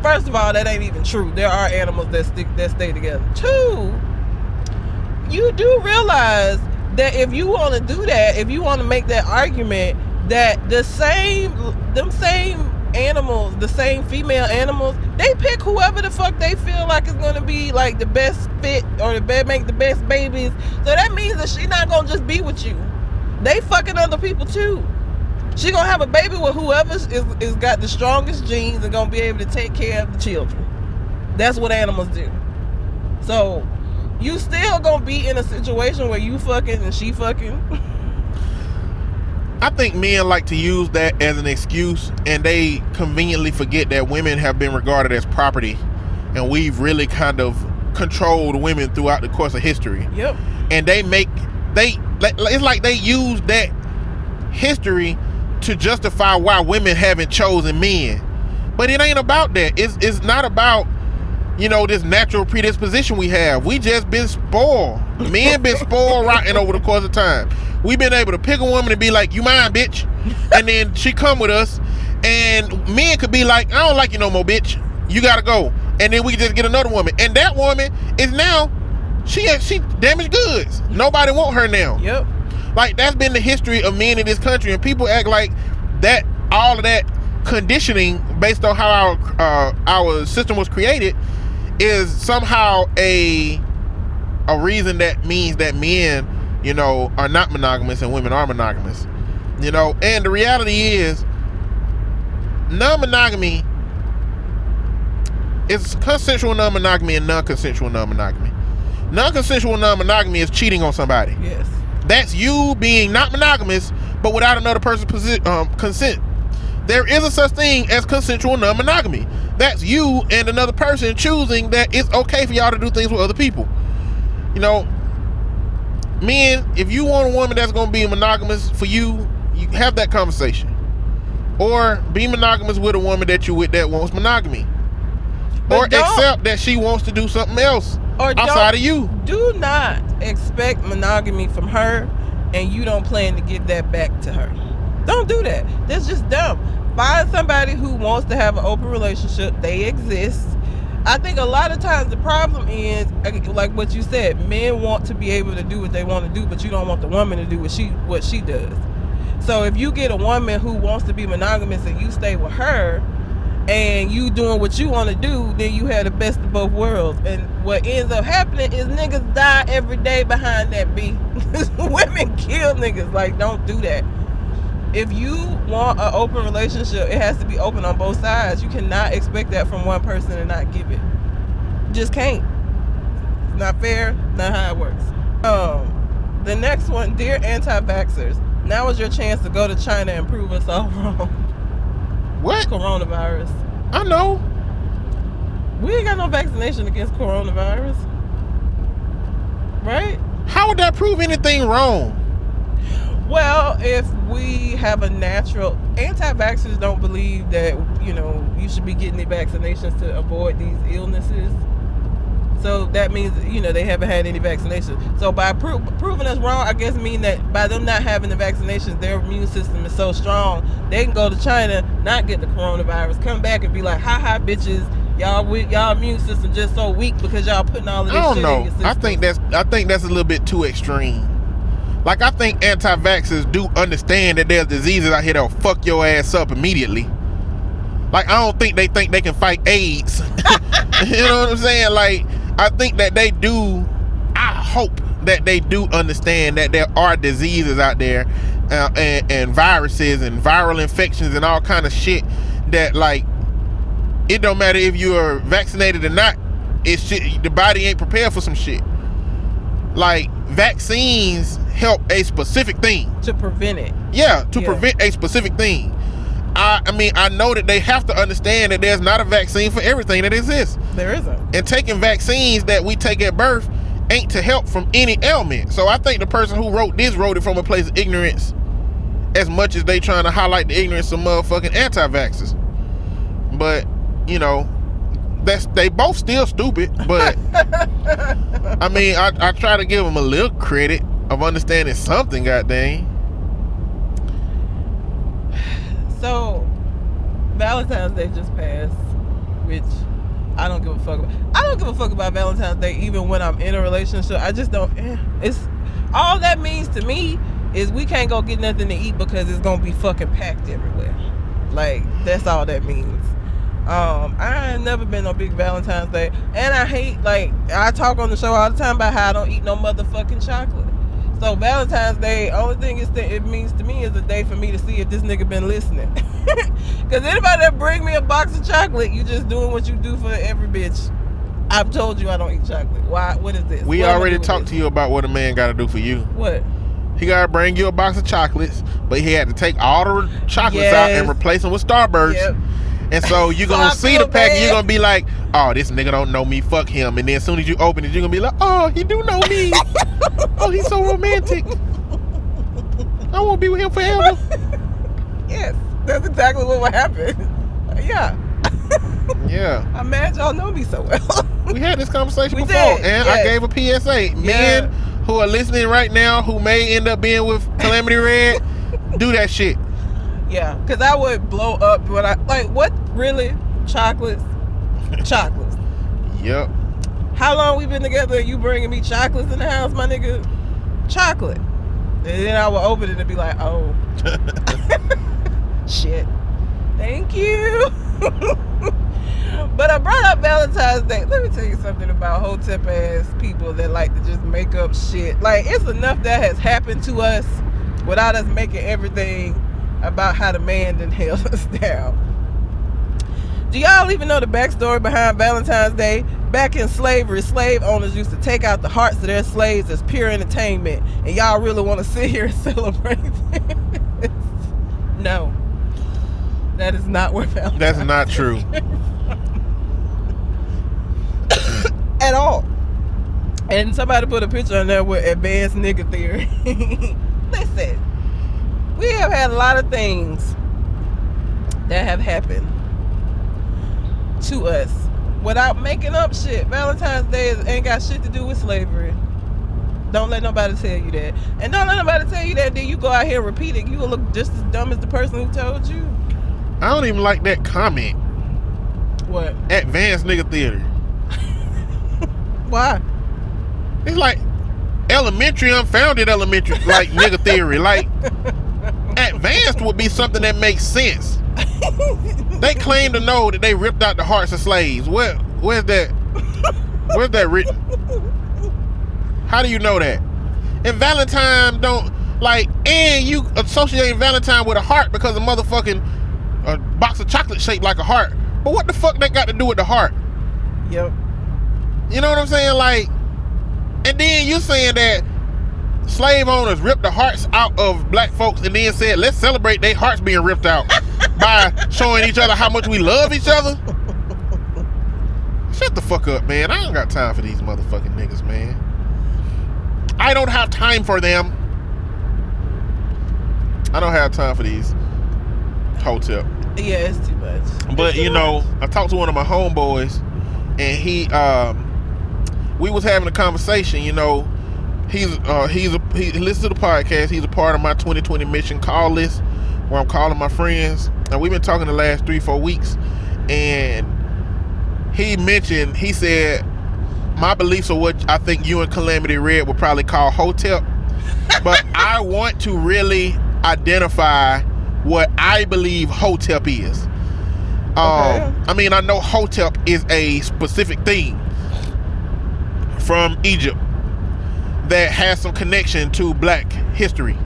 first of all, that ain't even true. There are animals that stay together. Two, you do realize that if you want to do that, if you want to make that argument, that them same animals, the same female animals, they pick whoever the fuck they feel like is gonna be like the best fit or make the best babies. So that means that she not gonna just be with you. They fucking other people too. She gonna have a baby with whoever is got the strongest genes and gonna be able to take care of the children. That's what animals do. So you still gonna be in a situation where you fucking and she fucking. I think men like to use that as an excuse, and they conveniently forget that women have been regarded as property, and we've really kind of controlled women throughout the course of history. Yep. And it's like they use that history to justify why women haven't chosen men. But it ain't about that. It's not about, this natural predisposition we have. We just been spoiled. Men been spoiled rotten over the course of time. We've been able to pick a woman and be like, you mine, bitch. And then she come with us. And men could be like, I don't like you no more, bitch. You gotta go. And then we just get another woman. And that woman is now, she damaged goods. Nobody want her now. Yep. Like, that's been the history of men in this country. And people act like that, all of that conditioning based on how our system was created is somehow a reason that means that men, you know, are not monogamous and women are monogamous. You know, and the reality is non-monogamy is consensual non-monogamy and non-consensual non-monogamy. Non-consensual non-monogamy is cheating on somebody. Yes. That's you being not monogamous, but without another person's consent. There is a such thing as consensual non-monogamy. That's you and another person choosing that it's okay for y'all to do things with other people. You know, men, if you want a woman that's going to be monogamous for you, you have that conversation. Or be monogamous with a woman that you with that wants monogamy. Or accept that she wants to do something else outside of you. Do not expect monogamy from her and you don't plan to give that back to her. Don't do that. That's just dumb. Find somebody who wants to have an open relationship. They exist. I think a lot of times the problem is, like what you said, men want to be able to do what they want to do, but you don't want the woman to do what she does. So if you get a woman who wants to be monogamous and you stay with her and you doing what you want to do, then you have the best of both worlds. And what ends up happening is niggas die every day behind that beat. Women kill niggas. Like, don't do that. If you want an open relationship, it has to be open on both sides. You cannot expect that from one person and not give it. Just can't. It's not fair, not how it works. The next one, dear anti-vaxxers, now is your chance to go to China and prove us all wrong. What? Coronavirus. I know. We ain't got no vaccination against coronavirus. Right? How would that prove anything wrong? Well, if we have a natural... Anti-vaxxers don't believe that, you know, you should be getting the vaccinations to avoid these illnesses. So that means, you know, they haven't had any vaccinations. So by proving us wrong, I guess mean that by them not having the vaccinations, their immune system is so strong, they can go to China, not get the coronavirus, come back and be like, ha bitches, y'all immune system just so weak because y'all putting all of this shit in your system. I think that's a little bit too extreme. Like, I think anti-vaxxers do understand that there's diseases out here that'll fuck your ass up immediately. Like, I don't think they can fight AIDS. You know what I'm saying? Like, I think that they do. I hope that they do understand that there are diseases out there and viruses and viral infections and all kind of shit that, like, it don't matter if you are vaccinated or not. It's shit. The body ain't prepared for some shit. Like, vaccines help a specific thing. To prevent it. Yeah, to prevent a specific thing. I mean, I know that they have to understand that there's not a vaccine for everything that exists. There isn't. And taking vaccines that we take at birth ain't to help from any ailment. So I think the person who wrote it from a place of ignorance as much as they trying to highlight the ignorance of motherfucking anti-vaxxers. But, you know, they both still stupid, but I mean, I try to give them a little credit of understanding something, goddamn. So, Valentine's Day just passed, which I don't give a fuck about. I don't give a fuck about Valentine's Day even when I'm in a relationship. I just don't. It's all that means to me is we can't go get nothing to eat because it's gonna be fucking packed everywhere. Like, that's all that means. I ain't never been no big Valentine's Day, and I hate, like, I talk on the show all the time about how I don't eat no motherfucking chocolate. So Valentine's Day, only thing it means to me is a day for me to see if this nigga been listening. Because anybody that bring me a box of chocolate, you just doing what you do for every bitch. I've told you I don't eat chocolate. Why? What is this? We already talked to you about what a man got to do for you. What? He got to bring you a box of chocolates, but he had to take all the chocolates out and replace them with Starburst. Yep. And so you're going to see the pack and you're going to be like, oh, this nigga don't know me, fuck him. And then as soon as you open it, you're going to be like, oh, he do know me. Oh, he's so romantic. I want to be with him forever. Yes, that's exactly what would happen. Yeah. Yeah. I'm mad y'all know me so well. We had this conversation before, did, and I gave a PSA. Men who are listening right now who may end up being with Calamity Red, do that shit. Yeah, because I would blow up when what, really? Chocolates? Chocolates. Yep. How long we been together and you bringing me chocolates in the house, my nigga? Chocolate. And then I would open it and be like, oh. Shit. Thank you. But I brought up Valentine's Day. Let me tell you something about hotep ass people that like to just make up shit. Like, it's enough that has happened to us without us making everything about how the man done held us down. Do y'all even know the backstory behind Valentine's Day? Back in slavery, slave owners used to take out the hearts of their slaves as pure entertainment. And y'all really want to sit here and celebrate this? No. That is not where Valentine's That's not true. At all. And somebody put a picture on there with advanced nigga theory. Listen, we have had a lot of things that have happened to us without making up shit. Valentine's Day ain't got shit to do with slavery. Don't let nobody tell you that. And don't let nobody tell you that, then you go out here and repeat it. You will look just as dumb as the person who told you. I don't even like that comment. What? Advanced nigga theater. Why? It's like elementary, unfounded elementary, like nigga theory. Like, advanced would be something that makes sense. They claim to know that they ripped out the hearts of slaves. Where's that? Where's that written? How do you know that? And Valentine don't like, and you associate Valentine with a heart because a motherfucking a box of chocolate shaped like a heart. But what the fuck that got to do with the heart? Yep. You know what I'm saying? Like, and then you saying that slave owners ripped the hearts out of black folks and then said, let's celebrate their hearts being ripped out by showing each other how much we love each other. Shut the fuck up, man. I don't got time for these motherfucking niggas, man. I don't have time for them. I don't have time for these hotep. Yeah, it's too much. But you know, I talked to one of my homeboys, and he we was having a conversation. You know, he listens to the podcast. He's a part of my 2020 mission call list, where I'm calling my friends, and we've been talking the last 3-4 weeks. And he said, my beliefs are what I think you and Calamity Red would probably call hotep, but I want to really identify what I believe hotep is. Okay. I mean, I know hotep is a specific thing from Egypt that has some connection to black history.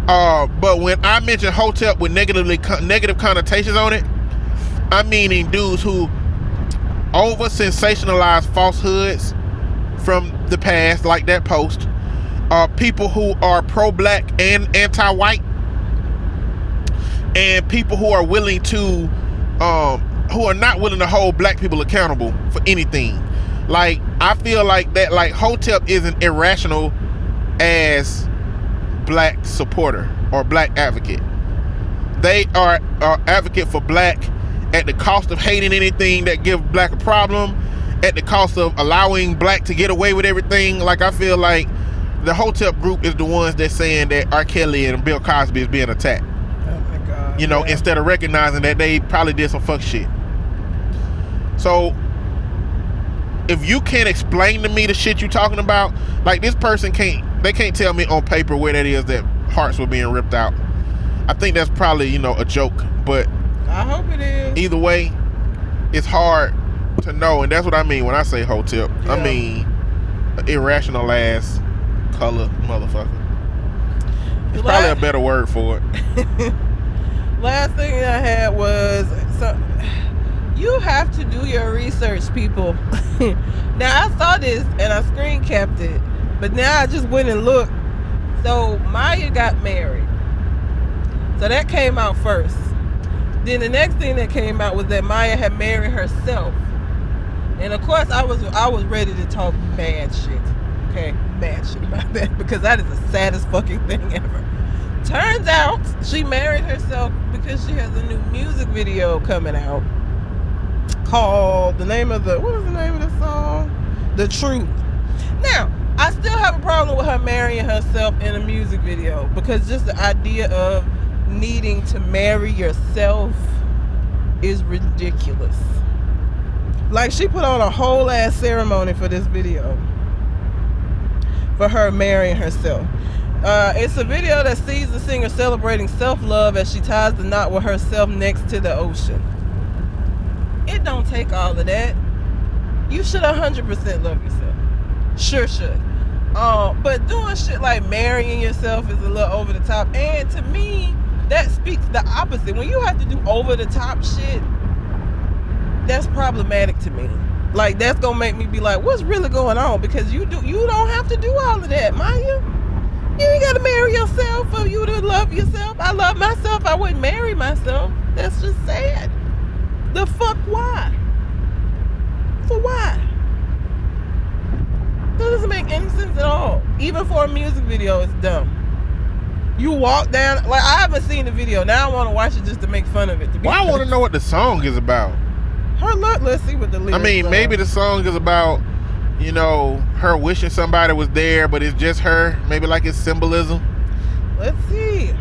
But when I mention hotep with negative connotations on it, I'm meaning dudes who over sensationalize falsehoods from the past, like that post. People who are pro-black and anti-white, and people who are willing to who are not willing to hold black people accountable for anything. Like, I feel like that, like, hotep isn't irrational as black supporter or black advocate. They are advocate for black at the cost of hating anything that gives black a problem, at the cost of allowing black to get away with everything. Like, I feel like the hotep group is the ones that's saying that R. Kelly and Bill Cosby is being attacked. Oh my God. You know, yeah. Instead of recognizing that they probably did some fuck shit. So, if you can't explain to me the shit you talking about, like, this person they can't tell me on paper where that is that hearts were being ripped out. I think that's probably, you know, a joke, but I hope it is. either way, it's hard to know, and that's what I mean when I say hotep. Yeah. I mean irrational ass color motherfucker. It's probably a better word for it. Last thing I had was, so you have to do your research, people. Now, I saw this and I screen capped it, but now I just went and looked. So Maya got married. So that came out first. Then the next thing that came out was that Maya had married herself. And of course, I was ready to talk mad shit. Okay, mad shit about that, because that is the saddest fucking thing ever. Turns out she married herself because she has a new music video coming out called, what was the name of the song? The Truth. Now, I still have a problem with her marrying herself in a music video, because just the idea of needing to marry yourself is ridiculous. Like, she put on a whole ass ceremony for this video, for her marrying herself. It's a video that sees the singer celebrating self-love as she ties the knot with herself next to the ocean. It don't take all of that. You should 100% love yourself. Sure should. But doing shit like marrying yourself is a little over the top. And to me, that speaks the opposite. When you have to do over the top shit, that's problematic to me. Like, that's gonna make me be like, what's really going on? Because you don't have to do all of that, Maya. You ain't gotta marry yourself for you to love yourself. I love myself. I wouldn't marry myself. That's just sad. The fuck why? For why? That doesn't make any sense at all. Even for a music video, it's dumb. You walk down, like, I haven't seen the video. Now I want to watch it just to make fun of it. Well, I want to know what the song is about. Let's see what the lyrics I mean, maybe the song is about, you know, her wishing somebody was there, but it's just her. Maybe like it's symbolism. Let's see.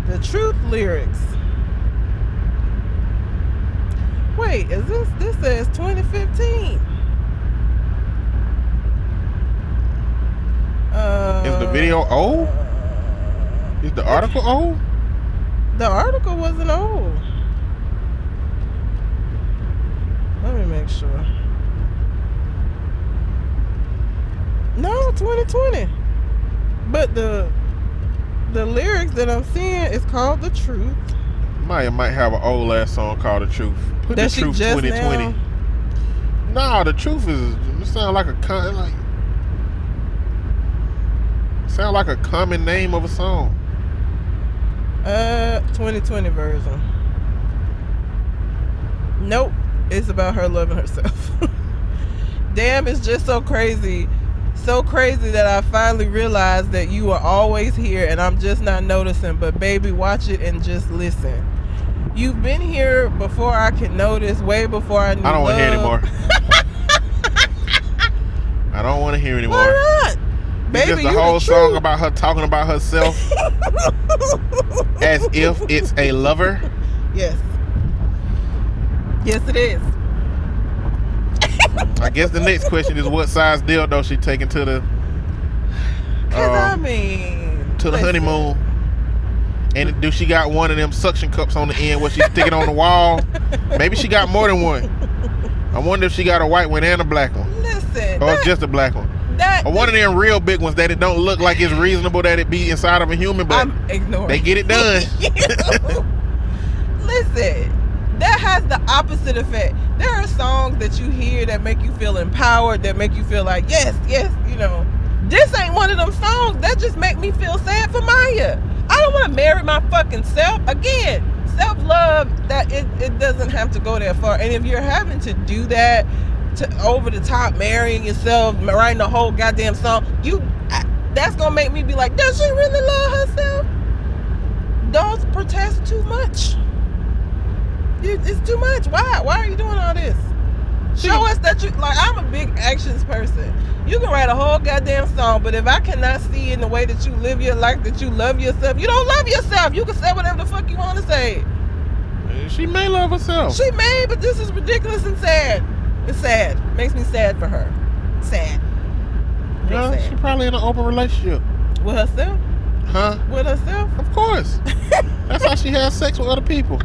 The Truth lyrics. Wait, is this says 2015. Is the video old? Is the article old? The article wasn't old. Let me make sure. No, 2020. But the lyrics that I'm seeing is called The Truth. Maya might have an old ass song called The Truth. Put That The she Truth just 2020. now- Nah, The Truth is, it sound like a common name of a song. 2020 version. Nope. It's about her loving herself. Damn, it's just so crazy. So crazy that I finally realized that you are always here and I'm just not noticing. But baby, watch it and just listen. You've been here before I could notice, way before I knew I don't want to hear love. anymore. I don't want to hear anymore. Why not? It's Baby, just you a whole the song truth. about her talking about herself as if it's a lover. Yes. Yes, it is. I guess the next question is what size dildo she taking to the I mean, to the listen. honeymoon? And do she got one of them suction cups on the end where she stick it on the wall? Maybe she got more than one. I wonder if she got a white one and a black one. Listen. Or just a black one. Or one of them real big ones that it don't look like it's reasonable that it be inside of a human, but I'm ignoring. they get it done. Listen. That has the opposite effect. There are songs that you hear that make you feel empowered, that make you feel like, yes, you know. This ain't one of them songs. That just make me feel sad for Maya. I don't want to marry my fucking self. Again, self-love, that it doesn't have to go that far. And if you're having to do that, to over the top, marrying yourself, writing the whole goddamn song, that's going to make me be like, does she really love herself? Don't protest too much. It's too much. Why are you doing all this? Show us that you, like, I'm a big actions person. You can write a whole goddamn song, but if I cannot see in the way that you live your life that you love yourself, you don't love yourself. You can say whatever the fuck you want to say. She may love herself. She may, but this is ridiculous and sad. It's sad. Makes me sad for her. Sad. Real sad. She probably in an open relationship. With herself? Huh? With herself? Of course. That's how she has sex with other people.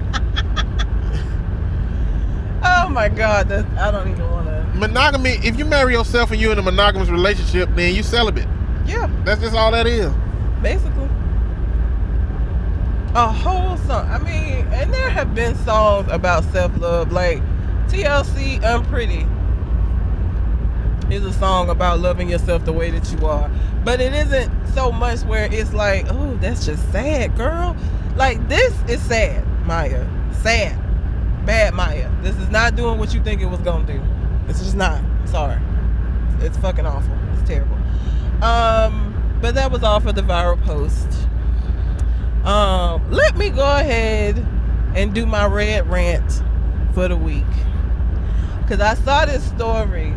Oh my God, I don't even want to. Monogamy, if you marry yourself and you're in a monogamous relationship, then you celibate. Yeah, That's just all that is. basically. A whole song. I mean, and there have been songs about self-love, like TLC Unpretty is a song about loving yourself the way that you are. But it isn't so much where it's like, oh, that's just sad, girl. Like, this is sad, Maya. Sad. Bad Maya. This is not doing what you think it was gonna do. It's just not. Sorry. It's fucking awful. It's terrible. But that was all for the viral post. Let me go ahead and do my red rant for the week. Cause I saw this story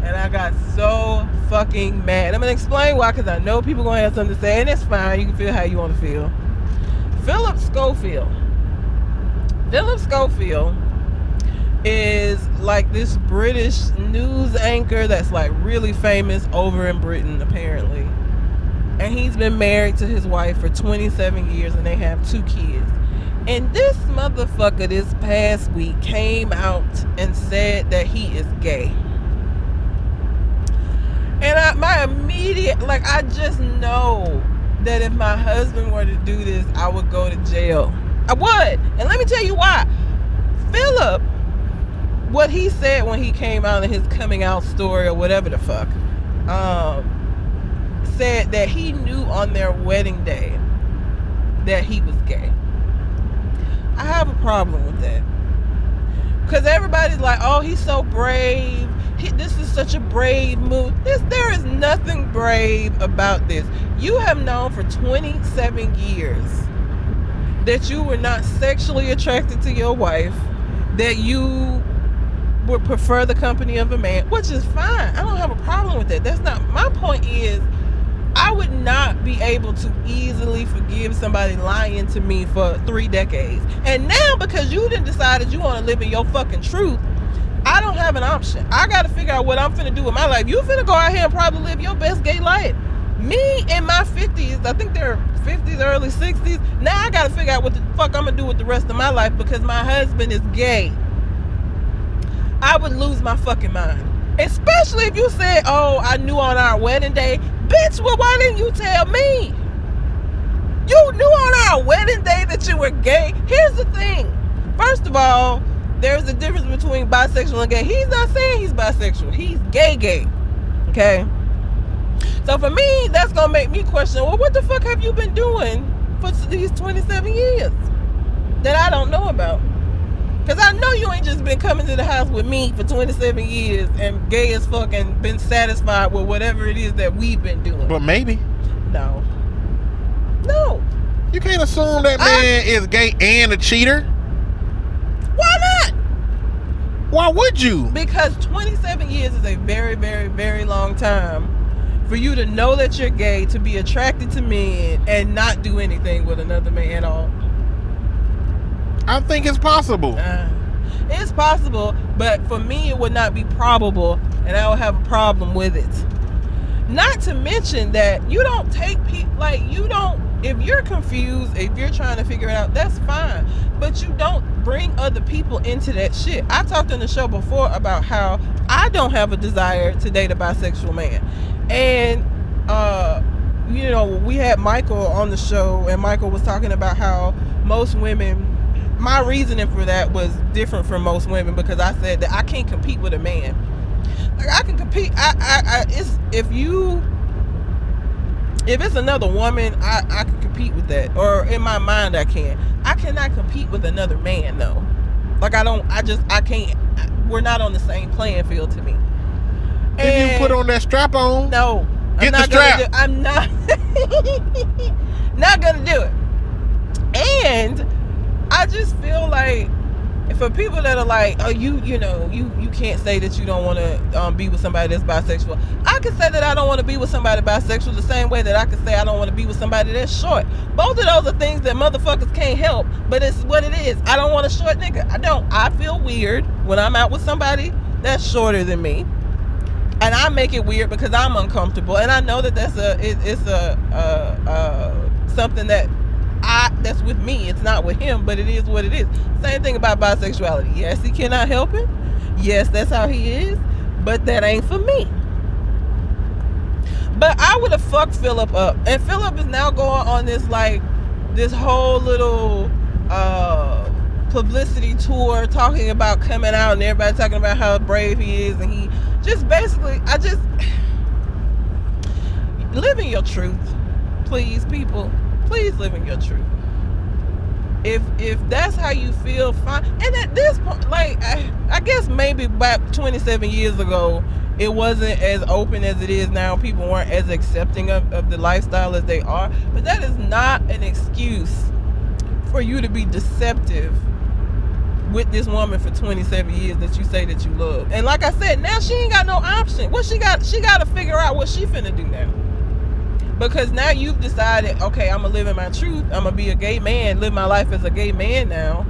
and I got so fucking mad. I'm gonna explain why, cause I know people gonna have something to say, and it's fine. You can feel how you want to feel. Philip Schofield is like this British news anchor that's like really famous over in Britain, apparently. And he's been married to his wife for 27 years and they have 2 kids. And this motherfucker this past week came out and said that he is gay. And my immediate, like, I just know that if my husband were to do this, I would go to jail. I would. And let me tell you why. Philip, what he said when he came out in his coming out story or whatever the fuck, said that he knew on their wedding day that he was gay. I have a problem with that. Because everybody's like, oh, he's so brave. This is such a brave move. There is nothing brave about this. You have known for 27 years that you were not sexually attracted to your wife, that you would prefer the company of a man, which is fine. I don't have a problem with that. That's not my point. Is I would not be able to easily forgive somebody lying to me for 3 decades. And now, because you done decided you want to live in your fucking truth, I don't have an option. I got to figure out what I'm finna do with my life. You finna go out here and probably live your best gay life. Me in my 50s, I think they're 50s, early 60s. Now I got to figure out what the fuck I'm gonna do with the rest of my life because my husband is gay. I would lose my fucking mind. Especially if you said, oh, I knew on our wedding day. Bitch, well, why didn't you tell me? You knew on our wedding day that you were gay. Here's the thing. First of all, there's a difference between bisexual and gay. He's not saying he's bisexual. He's gay. Okay? So for me, that's going to make me question, well, what the fuck have you been doing for these 27 years that I don't know about? Because I know you ain't just been coming to the house with me for 27 years and gay as fuck and been satisfied with whatever it is that we've been doing. But maybe. No. You can't assume that man is gay and a cheater. Why not? Why would you? Because 27 years is a very, very, very long time for you to know that you're gay, to be attracted to men, and not do anything with another man at all. I think it's possible. It's possible, but for me it would not be probable, and I would have a problem with it. Not to mention that you don't take people, like, you don't, if you're confused, if you're trying to figure it out, that's fine, but you don't bring other people into that shit. I talked on the show before about how I don't have a desire to date a bisexual man, and you know, we had Michael on the show, and Michael was talking about how most women, my reasoning for that was different from most women, because I said that I can't compete with a man. Like, I can compete. It's if it's another woman, I can compete with that, or in my mind I can. I cannot compete with another man though. Like, I can't. We're not on the same playing field to me. If you put on that strap on, no, get the strap. I'm not not gonna do it. And I just feel like, for people that are like, oh, you can't say that you don't want to be with somebody that's bisexual. I can say that I don't want to be with somebody bisexual the same way that I can say I don't want to be with somebody that's short. Both of those are things that motherfuckers can't help, but it's what it is. I don't want a short nigga. I don't. I feel weird when I'm out with somebody that's shorter than me, and I make it weird because I'm uncomfortable, and I know that that's something that's with me. It's not with him, but it is what it is. Same thing about bisexuality. Yes, he cannot help it. Yes, that's how he is, but that ain't for me. But I would have fucked Philip up, and Philip is now going on this whole little publicity tour, talking about coming out, and everybody talking about how brave he is, and he just basically, live in your truth, please, people. Please live in your truth. If that's how you feel, fine. And at this point, like, I guess maybe back 27 years ago, it wasn't as open as it is now. People weren't as accepting of the lifestyle as they are. But that is not an excuse for you to be deceptive with this woman for 27 years that you say that you love. And like I said, now she ain't got no option. What she got to figure out what she finna do now. Because now you've decided, okay, I'm going to live in my truth. I'm going to be a gay man, live my life as a gay man now.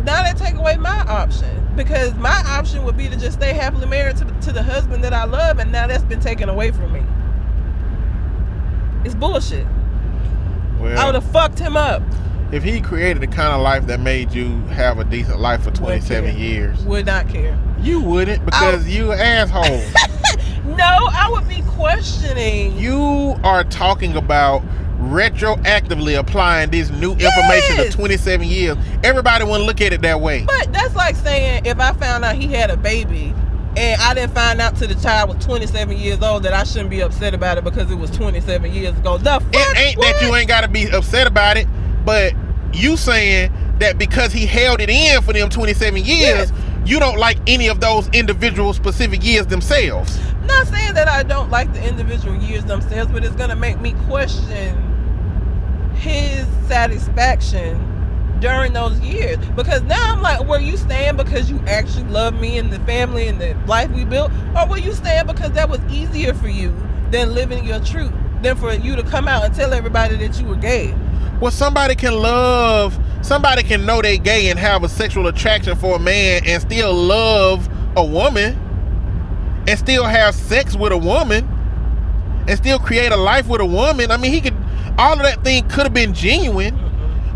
Now they take away my option. Because my option would be to just stay happily married to the husband that I love, and now that's been taken away from me. It's bullshit. Well, I would have fucked him up. if he created the kind of life that made you have a decent life for 27 years, Would not care. you wouldn't, because you an asshole. No, I would be questioning. You are talking about retroactively applying this new information to 27 years. Everybody wouldn't look at it that way. But that's like saying if I found out he had a baby and I didn't find out till the child was 27 years old that I shouldn't be upset about it because it was 27 years ago. The fuck? It ain't what? that you ain't got to be upset about it, but you saying that because he held it in for them 27 years, you don't like any of those individual specific years themselves. I'm not saying that I don't like the individual years themselves, but it's going to make me question his satisfaction during those years. Because now I'm like, were you staying because you actually love me and the family and the life we built? Or were you staying because that was easier for you than living your truth, than for you to come out and tell everybody that you were gay? Well, somebody can know they gay and have a sexual attraction for a man and still love a woman and still have sex with a woman and still create a life with a woman. I mean, all of that thing could have been genuine,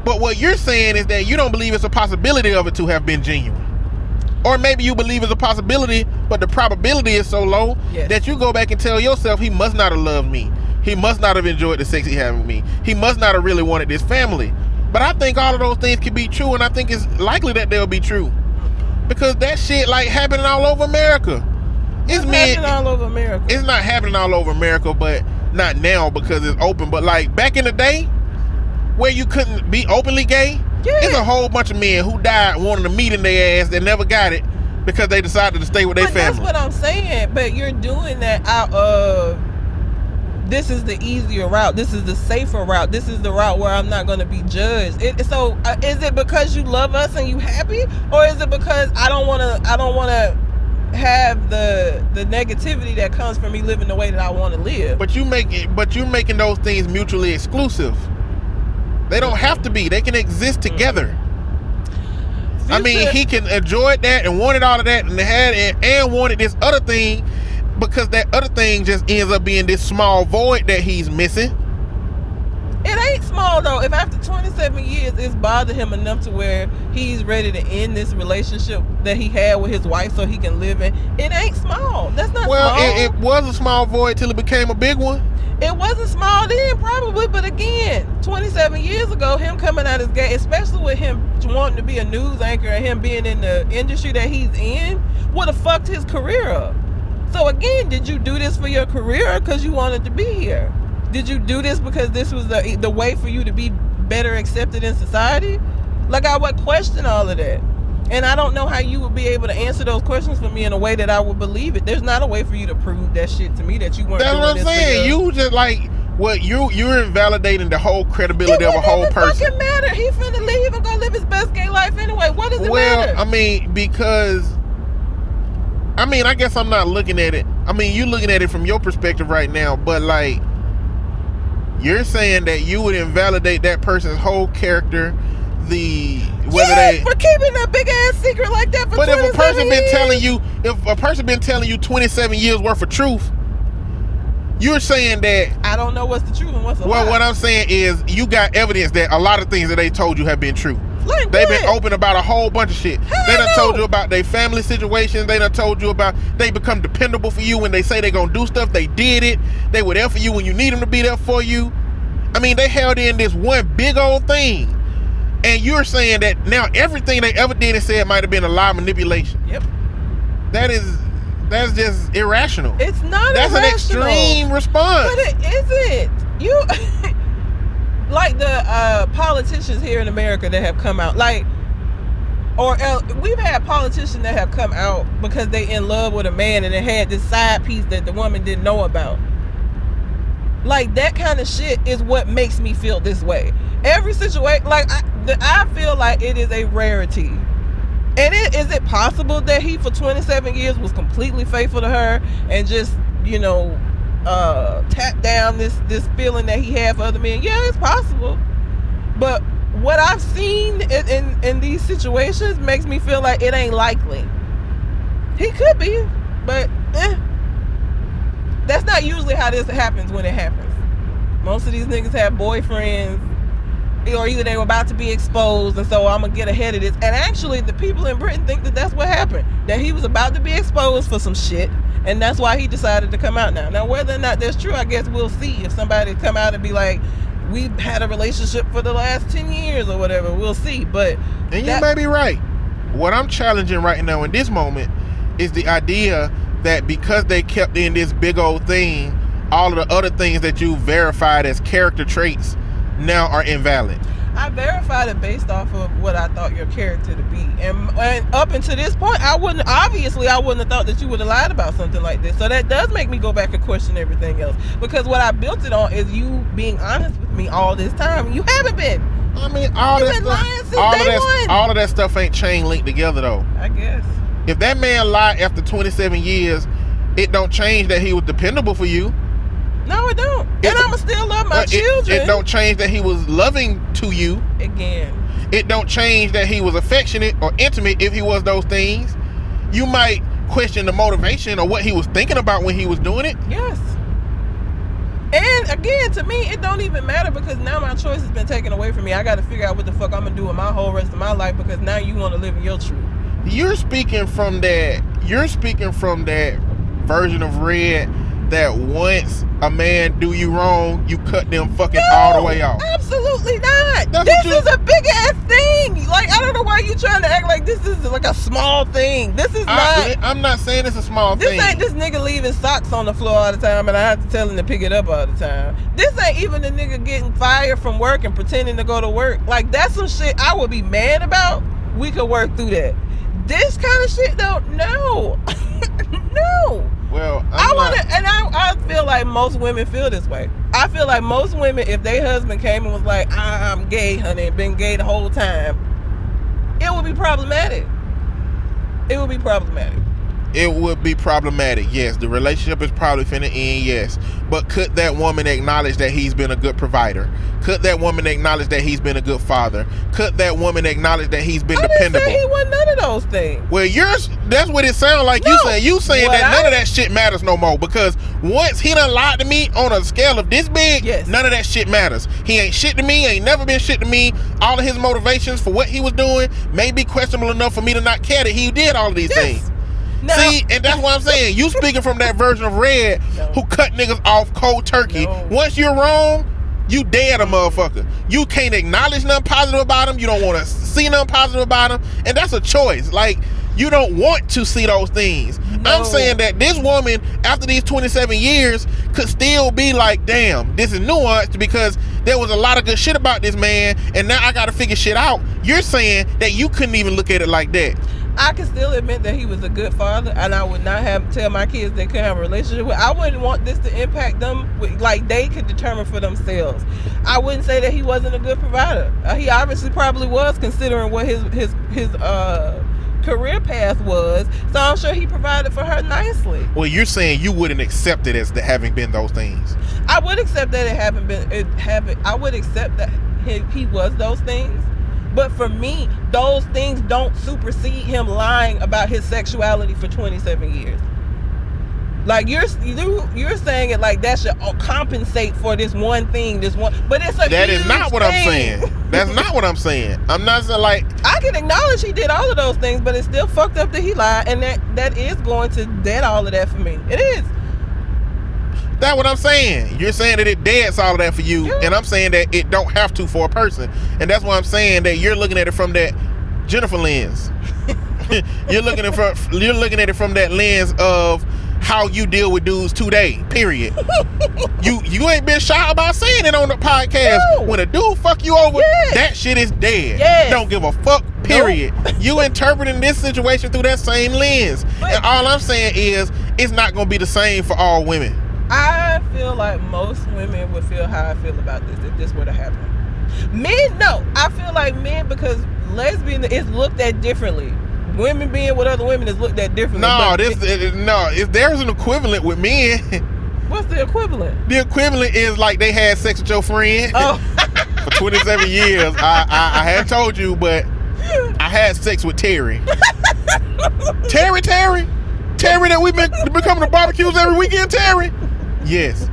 but what you're saying is that you don't believe it's a possibility of it to have been genuine. Or maybe you believe it's a possibility, but the probability is so low that you go back and tell yourself he must not have loved me. He must not have enjoyed the sex he had with me. He must not have really wanted this family. But I think all of those things can be true, and I think it's likely that they'll be true. Because that shit like happening all over America. It's happening all over America. It's not happening all over America, but not now because it's open. But like back in the day, where you couldn't be openly gay, it's a whole bunch of men who died wanting to meet in their ass that never got it because they decided to stay with their family. That's what I'm saying. But you're doing that out of, this is the easier route. This is the safer route. This is the route where I'm not going to be judged. Is it because you love us and you happy, or is it because I don't want to have the negativity that comes from me living the way that I want to live? But you're making those things mutually exclusive. They don't have to be. They can exist together. I mean, he can enjoy that and wanted all of that and wanted this other thing, because that other thing just ends up being this small void that he's missing. It ain't small though. If after 27 years it's bothered him enough to where he's ready to end this relationship that he had with his wife so he can live in, it ain't small. That's not small. Well, it was a small void till it became a big one. It wasn't small then, probably, but again, 27 years ago, him coming out as gay, especially with him wanting to be a news anchor and him being in the industry that he's in, would have fucked his career up. So again, did you do this for your career because you wanted to be here? Did you do this because this was the way for you to be better accepted in society? Like, I would question all of that. And I don't know how you would be able to answer those questions for me in a way that I would believe it. There's not a way for you to prove that shit to me that you weren't doing this. That's what I'm saying. You just like, you're invalidating the whole credibility of a whole person. It doesn't matter. He finna leave and go live his best gay life anyway. What does it matter? Well, I mean, I guess I'm not looking at it. I mean, you're looking at it from your perspective right now, but like, you're saying that you would invalidate that person's whole character, for keeping a big ass secret like that for 27 years. But if a person been telling you 27 years worth of truth, you're saying that I don't know what's the truth and what's a lie. Well, what I'm saying is you got evidence that a lot of things that they told you have been true. Like They've what? been open about a whole bunch of shit. They done told you about their family situations. They done told you about they become dependable for you when they say they gonna do stuff. They did it. They were there for you when you need them to be there for you. I mean, they held in this one big old thing. And you're saying that now everything they ever did and said might have been a lie, manipulation. Yep. That's just irrational. It's not That's irrational. An extreme response. But it isn't. You like the politicians here in America that have come out, we've had politicians that have come out because they in love with a man and they had this side piece that the woman didn't know about. Like, that kind of shit is what makes me feel this way. Every situation, like, I feel like it is a rarity. And is it possible that he for 27 years was completely faithful to her and just, tap down this feeling that he had for other men? Yeah, it's possible. But what I've seen in these situations makes me feel like it ain't likely. He could be, but that's not usually how this happens when it happens. Most of these niggas have boyfriends, or either they were about to be exposed, and so I'm gonna get ahead of this. And actually, the people in Britain think that that's what happened. That he was about to be exposed for some shit, and that's why he decided to come out now. Now, whether or not that's true, I guess we'll see. If somebody come out and be like, we've had a relationship for the last 10 years or whatever, we'll see. But and you may be right. What I'm challenging right now in this moment is the idea that because they kept in this big old thing, all of the other things that you verified as character traits now are invalid. I verified it based off of what I thought your character to be, and up until this point, I wouldn't have thought that you would have lied about something like this. So that does make me go back and question everything else, because what I built it on is you being honest with me all this time. You haven't been. I mean, all of that stuff ain't chain linked together though. I guess. If that man lied after 27 years, it don't change that he was dependable for you. No, it don't. And I'ma still love my children. It don't change that he was loving to you. Again. It don't change that he was affectionate or intimate if he was those things. You might question the motivation or what he was thinking about when he was doing it. Yes. And again, to me, it don't even matter, because now my choice has been taken away from me. I got to figure out what the fuck I'm gonna do with my whole rest of my life, because now you want to live in your truth. You're speaking from that version of Red that once a man do you wrong, you cut them fucking all the way off. Absolutely not. This is a big ass thing. Like, I don't know why you trying to act like this is like a small thing. This is not. I'm not saying it's a small thing. This ain't this nigga leaving socks on the floor all the time and I have to tell him to pick it up all the time. This ain't even the nigga getting fired from work and pretending to go to work. Like, that's some shit I would be mad about. We could work through that. This kind of shit though, no. No. Well, I feel like most women feel this way. I feel like most women, if their husband came and was like, I'm gay, honey, and been gay the whole time, it would be problematic. It would be problematic. It would be problematic, yes. The relationship is probably finna end, yes. But could that woman acknowledge that he's been a good provider? Could that woman acknowledge that he's been a good father? Could that woman acknowledge that he's been dependable? I didn't say he wasn't none of those things. Well, that's what it sounds like. No, you saying that none of that shit matters no more, because once he done lied to me on a scale of this big, yes, none of that shit matters. He ain't shit to me, ain't never been shit to me. All of his motivations for what he was doing may be questionable enough for me to not care that he did all of these things. No. See, and that's what I'm saying. You speaking from that version of Red who cut niggas off cold turkey. No. Once you're wrong, you dead a motherfucker. You can't acknowledge nothing positive about him. You don't want to see nothing positive about him. And that's a choice. Like, you don't want to see those things. No. I'm saying that this woman, after these 27 years, could still be like, damn, this is nuanced because there was a lot of good shit about this man, and now I got to figure shit out. You're saying that you couldn't even look at it like that. I can still admit that he was a good father, and I would not tell my kids they couldn't have a relationship with. I wouldn't want this to impact them, like they could determine for themselves. I wouldn't say that he wasn't a good provider. He obviously probably was, considering what his career path was. So I'm sure he provided for her nicely. Well, you're saying you wouldn't accept it as having been those things. I would accept that I would accept that he was those things. But for me, those things don't supersede him lying about his sexuality for 27 years. Like, you're saying it like that should compensate for this one thing, but it's a that huge is not what thing. I'm saying. That's not what I'm saying. I'm not saying like I can acknowledge he did all of those things, but it's still fucked up that he lied, and that is going to dead all of that for me. It is. That's what I'm saying. You're saying that it deads all of that for you, and I'm saying that it don't have to for a person. And that's why I'm saying that you're looking at it from that Jennifer lens. You're looking at it from that lens of how you deal with dudes today. Period. You ain't been shy about saying it on the podcast. No. When a dude fuck you over, that shit is dead. Yes. Don't give a fuck. Period. Nope. You interpreting this situation through that same lens, and all I'm saying is it's not gonna be the same for all women. I feel like most women would feel how I feel about this if this were to happen. Men, no. I feel like men, because lesbian is looked at differently. Women being with other women is looked at differently. There's an equivalent with men. What's the equivalent? The equivalent is like they had sex with your friend for 27 years. I had told you, but I had sex with Terry. Terry that we've been becoming to barbecues every weekend, Terry. Yes.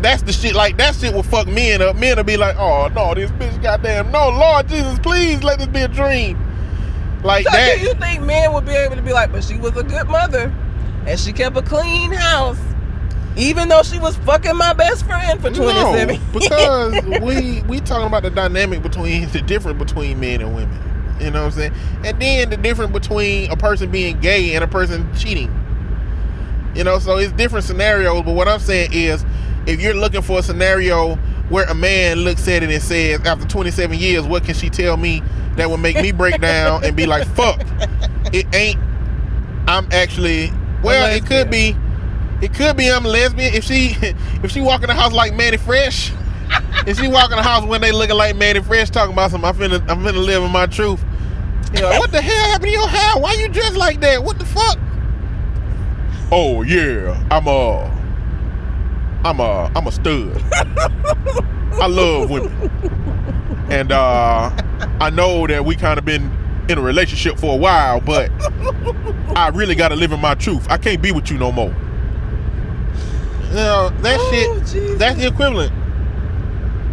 That's the shit. Like that shit will fuck men up. Men will be like, oh no, this bitch, goddamn, no, Lord Jesus, please let this be a dream. Like so that. do you think men would be able to be like, but she was a good mother, and she kept a clean house, even though she was fucking my best friend for 27 years? Because we talking about the dynamic between the difference between men and women. You know what I'm saying? And then the difference between a person being gay and a person cheating. You know, so it's different scenarios. But what I'm saying is, if you're looking for a scenario where a man looks at it and says, after 27 years, what can she tell me that would make me break down and be like, fuck, it ain't, I'm actually, well, it could be I'm lesbian. If she walk in the house like Manny Fresh, if she walk in the house when they looking like Manny Fresh, talking about something, I'm finna live in my truth. You know, what the hell happened to your hair? Why you dressed like that? What the fuck? Oh yeah, I'm a stud. I love women, and I know that we kind of been in a relationship for a while, but I really got to live in my truth. I can't be with you no more. You know, that shit. Jesus. That's the equivalent.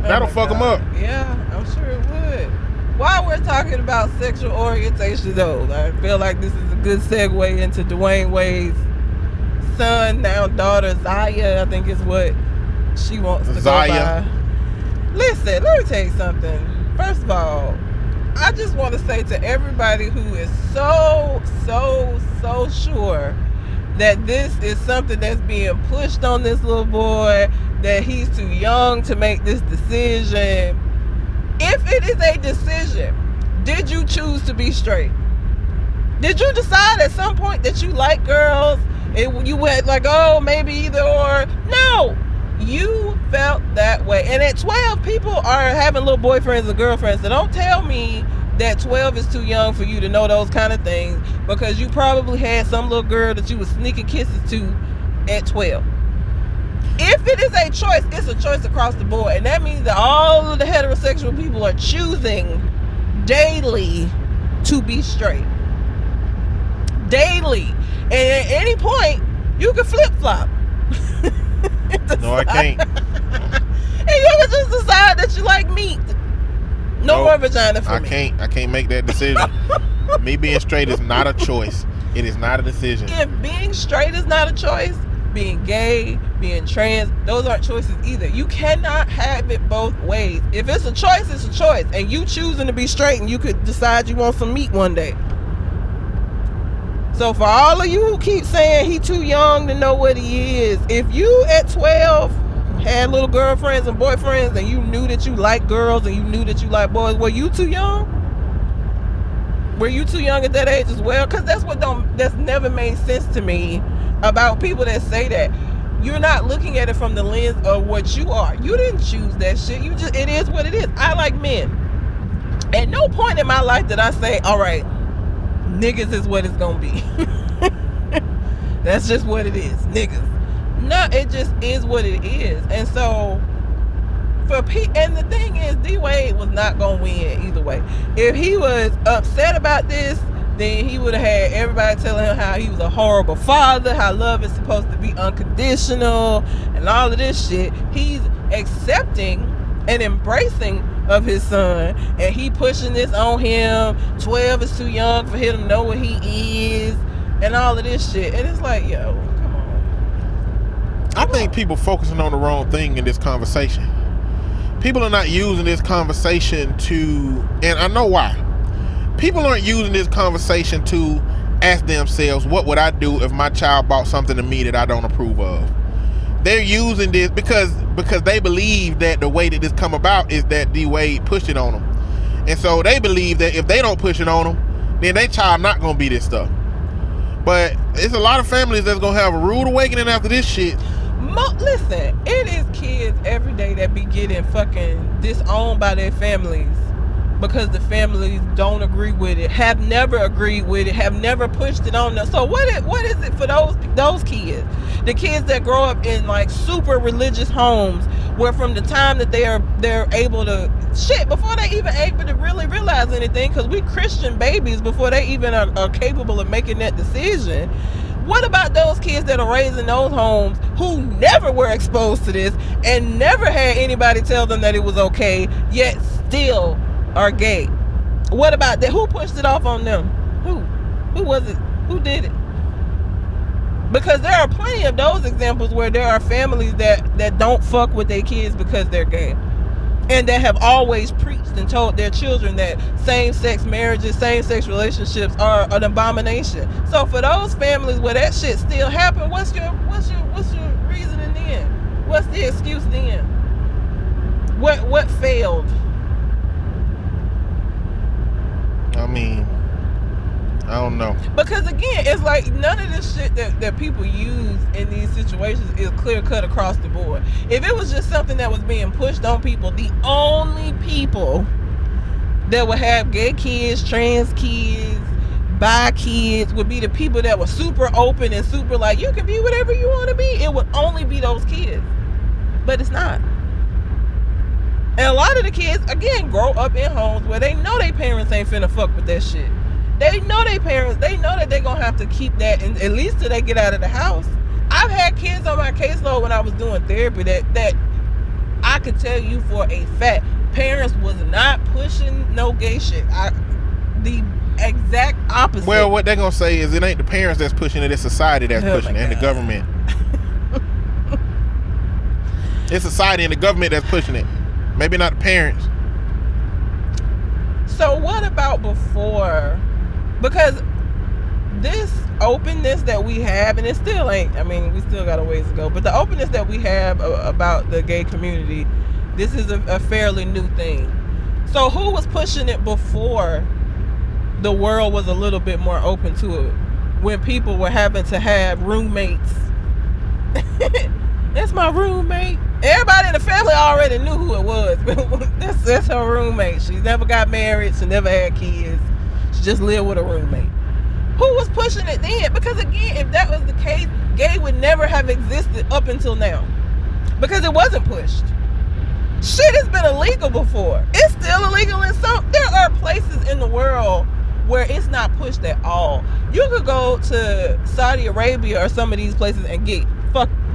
That'll fuck them up. Yeah, I'm sure it would. While we're talking about sexual orientation, though, I feel like this is a good segue into Dwayne Wade's son, now daughter, Zaya, I think is what she wants to Zaya. go by. Listen, let me tell you something. First of all, I just want to say to everybody who is so sure that this is something that's being pushed on this little boy, that he's too young to make this decision. If it is a decision, did you choose to be straight? Did you decide at some point that you like girls? You went like, oh, maybe either or. No, you felt that way. And at 12, people are having little boyfriends and girlfriends. So don't tell me that 12 is too young for you to know those kind of things, because you probably had some little girl that you were sneaking kisses to at 12. If it is a choice, it's a choice across the board. And that means that all of the heterosexual people are choosing daily to be straight. Daily. And at any point, you can flip-flop. No, I can't. And you can just decide that you like meat. No more vagina for me. I can't make that decision. Me being straight is not a choice. It is not a decision. If being straight is not a choice, being gay, being trans, those aren't choices either. You cannot have it both ways. If it's a choice, it's a choice. And you choosing to be straight, and you could decide you want some meat one day. So for all of you who keep saying he too young to know what he is, if you at 12 had little girlfriends and boyfriends, and you knew that you like girls and you knew that you like boys, were you too young? Were you too young at that age as well? Because that's never made sense to me about people that say that. You're not looking at it from the lens of what you are. You didn't choose that shit. It is what it is. I like men. At no point in my life did I say, all right, niggas is what it's gonna be. That's just what it is, niggas. No, it just is what it is. And so and the thing is, D Wade was not gonna win either way. If he was upset about this, then he would have had everybody telling him how he was a horrible father, how love is supposed to be unconditional, and all of this shit. He's accepting and embracing of his son, and he pushing this on him. 12 is too young for him to know what he is, and all of this shit. And it's like, yo, come on. I think people focusing on the wrong thing in this conversation. People are not using this conversation to, and I know why. People aren't using this conversation to ask themselves, what would I do if my child bought something to me that I don't approve of? They're using this because they believe that the way that this come about is that D Wade pushed it on them. And so they believe that if they don't push it on them, then their child not going to be this stuff. But it's a lot of families that's going to have a rude awakening after this shit. Listen, it is kids every day that be getting fucking disowned by their families because the families don't agree with it, have never agreed with it, have never pushed it on them. So what is it for those kids? The kids that grow up in like super religious homes, where from the time that they're able to before they even able to really realize anything, because we Christian babies before they even are capable of making that decision. What about those kids that are raised in those homes who never were exposed to this and never had anybody tell them that it was okay, yet still are gay? What about that? Who pushed it off on them? Who was it? Who did it? Because there are plenty of those examples where there are families that don't fuck with their kids because they're gay, and that have always preached and told their children that same-sex marriages, same-sex relationships are an abomination. So for those families where that shit still happen, what's your reasoning then? What's the excuse then? What failed? I mean, I don't know. Because again, it's like none of this shit that people use in these situations is clear cut across the board. If it was just something that was being pushed on people, the only people that would have gay kids, trans kids, bi kids would be the people that were super open and super like, you can be whatever you want to be. It would only be those kids. But it's not. And a lot of the kids, again, grow up in homes where they know their parents ain't finna fuck with that shit. They know their parents, they know that they're gonna have to keep that, and at least till they get out of the house. I've had kids on my caseload when I was doing therapy that I could tell you for a fact, parents was not pushing no gay shit. The exact opposite. Well, what they're gonna say is it ain't the parents that's pushing it, it's society that's pushing it, and the government. It's society and the government that's pushing it. Maybe not the parents. So what about before? Because this openness that we have, and it still ain't, I mean, we still got a ways to go, but the openness that we have about the gay community, this is a fairly new thing. So who was pushing it before the world was a little bit more open to it? When people were having to have roommates. That's my roommate. Everybody in the family already knew who it was. That's her roommate. She never got married. She never had kids. She just lived with a roommate. Who was pushing it then? Because again, if that was the case, gay would never have existed up until now. Because it wasn't pushed. Shit has been illegal before. It's still illegal in some. There are places in the world where it's not pushed at all. You could go to Saudi Arabia or some of these places and get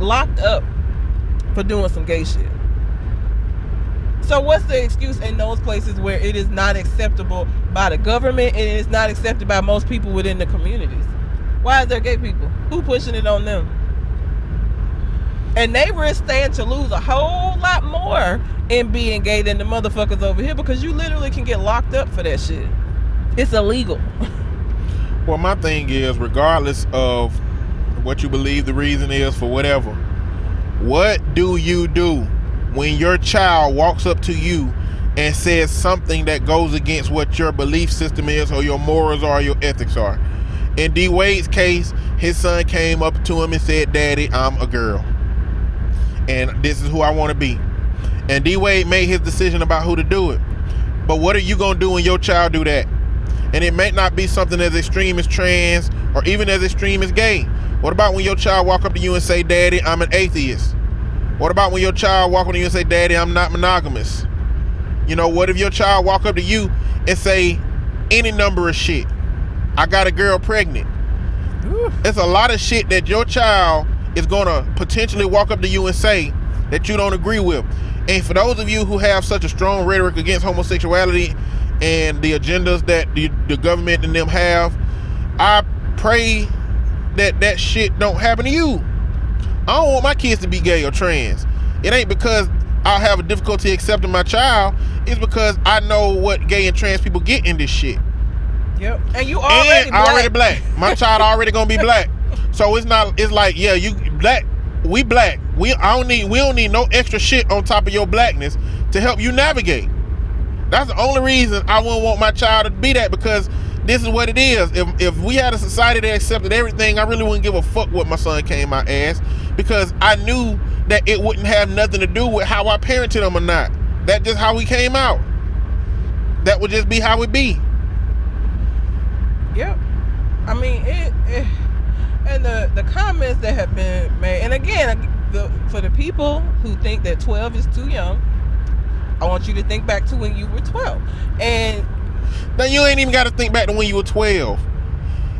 locked up for doing some gay shit. So what's the excuse in those places where it is not acceptable by the government and it is not accepted by most people within the communities? Why is there gay people? Who pushing it on them? And they risk stand to lose a whole lot more in being gay than the motherfuckers over here, because you literally can get locked up for that shit. It's illegal. Well, my thing is, regardless of what you believe the reason is for whatever, what do you do when your child walks up to you and says something that goes against what your belief system is, or your morals are, or your ethics are? In D Wade's case, his son came up to him and said, "Daddy, I'm a girl, and this is who I want to be." And D Wade made his decision about who to do it. But what are you gonna do when your child do that? And it may not be something as extreme as trans or even as extreme as gay. What about when your child walk up to you and say, "Daddy, I'm an atheist"? What about when your child walk up to you and say, "Daddy, I'm not monogamous"? You know, what if your child walk up to you and say any number of shit? "I got a girl pregnant." It's a lot of shit that your child is gonna potentially walk up to you and say that you don't agree with. And for those of you who have such a strong rhetoric against homosexuality and the agendas that the government and them have, I pray that shit don't happen to you. I don't want my kids to be gay or trans. It ain't because I have a difficulty accepting my child. It's because I know what gay and trans people get in this shit. Yep. And you already black. Already black. My child already gonna be black. So it's like, yeah, you black, we black. We don't need no extra shit on top of your blackness to help you navigate. That's the only reason I wouldn't want my child to be that, because this is what it is. If we had a society that accepted everything, I really wouldn't give a fuck what my son came out as, because I knew that it wouldn't have nothing to do with how I parented him or not. That's just how he came out. That would just be how it be. Yep. I mean, it and the comments that have been made, and again, for the people who think that 12 is too young, I want you to think back to when you were 12. And now you ain't even got to think back to when you were 12.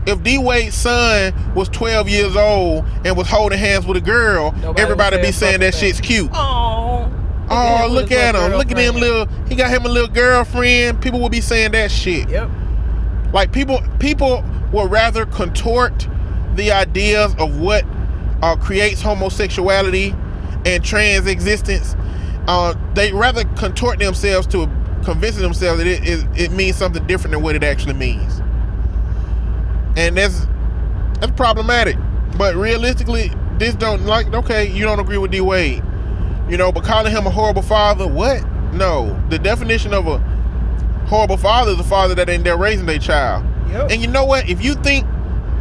If D Wade's son was 12 years old and was holding hands with a girl, everybody be saying that shit's cute. Oh, look at him. Look at him he got him a little girlfriend. People will be saying that shit. Yep. Like people will rather contort the ideas of what creates homosexuality and trans existence. They rather contort themselves to convincing themselves that it means something different than what it actually means. And that's problematic. But realistically, this don't okay, you don't agree with D Wade. But calling him a horrible father, what? No. The definition of a horrible father is a father that ain't there raising their child. Yep. And you know what? If you think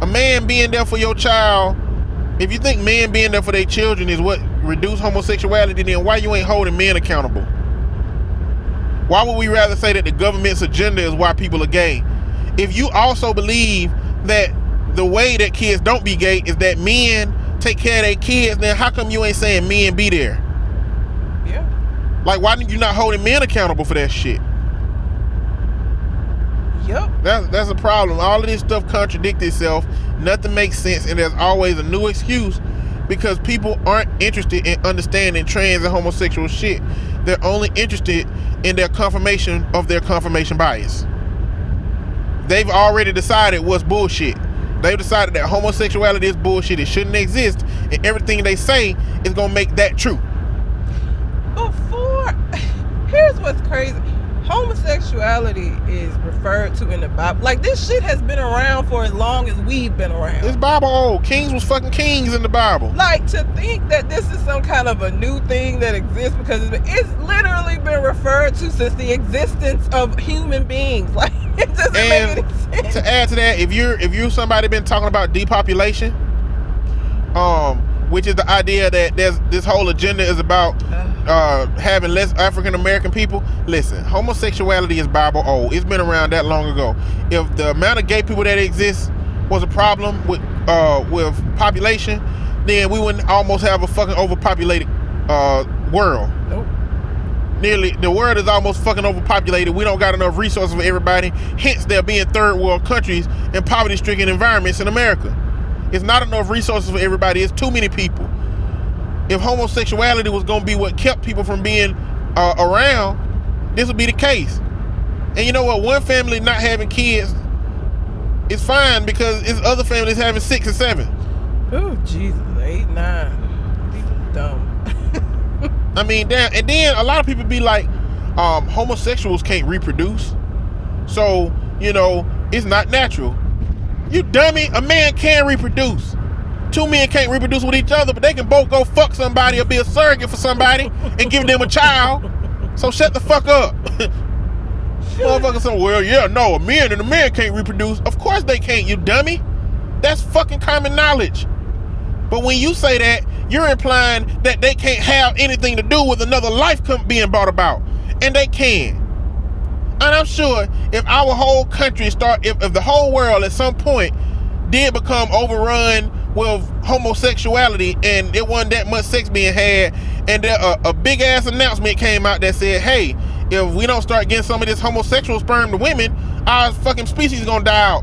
a man being there for your child, if you think men being there for their children is what reduce homosexuality, then why you ain't holding men accountable? Why would we rather say that the government's agenda is why people are gay? If you also believe that the way that kids don't be gay is that men take care of their kids, then how come you ain't saying men be there? Yeah. Like, why you not holding men accountable for that shit? Yep. That's a problem. All of this stuff contradicts itself. Nothing makes sense, and there's always a new excuse because people aren't interested in understanding trans and homosexual shit. They're only interested in their confirmation of their confirmation bias. They've already decided what's bullshit. They've decided that homosexuality is bullshit. It shouldn't exist, and everything they say is gonna make that true. Here's what's crazy. Homosexuality is referred to in the Bible. Like, this shit has been around for as long as we've been around. It's Bible old. Kings was fucking kings in the Bible. Like, to think that this is some kind of a new thing that exists because it's literally been referred to since the existence of human beings. Like, it doesn't make any sense. To add to that, if you're somebody been talking about depopulation, which is the idea that this whole agenda is about having less African American people. Listen, homosexuality is Bible old. It's been around that long ago. If the amount of gay people that exists was a problem with population, then we wouldn't almost have a fucking overpopulated world. Nope. Nearly, the world is almost fucking overpopulated. We don't got enough resources for everybody. Hence, there being third world countries and poverty-stricken environments in America. It's not enough resources for everybody. It's too many people. If homosexuality was going to be what kept people from being around, this would be the case. And you know what? One family not having kids is fine because it's other families having 6 and 7. Oh, Jesus. 8, 9. People dumb. I mean, damn. And then a lot of people be like, homosexuals can't reproduce. So, it's not natural. You dummy, a man can reproduce. 2 men can't reproduce with each other, but they can both go fuck somebody or be a surrogate for somebody and give them a child. So shut the fuck up. Motherfucker say, well, yeah, no, a man and a man can't reproduce. Of course they can't, you dummy. That's fucking common knowledge. But when you say that, you're implying that they can't have anything to do with another life being brought about. And they can. And I'm sure if our whole country if the whole world at some point did become overrun with homosexuality and it wasn't that much sex being had, and a big ass announcement came out that said, hey, if we don't start getting some of this homosexual sperm to women, our fucking species is gonna die out.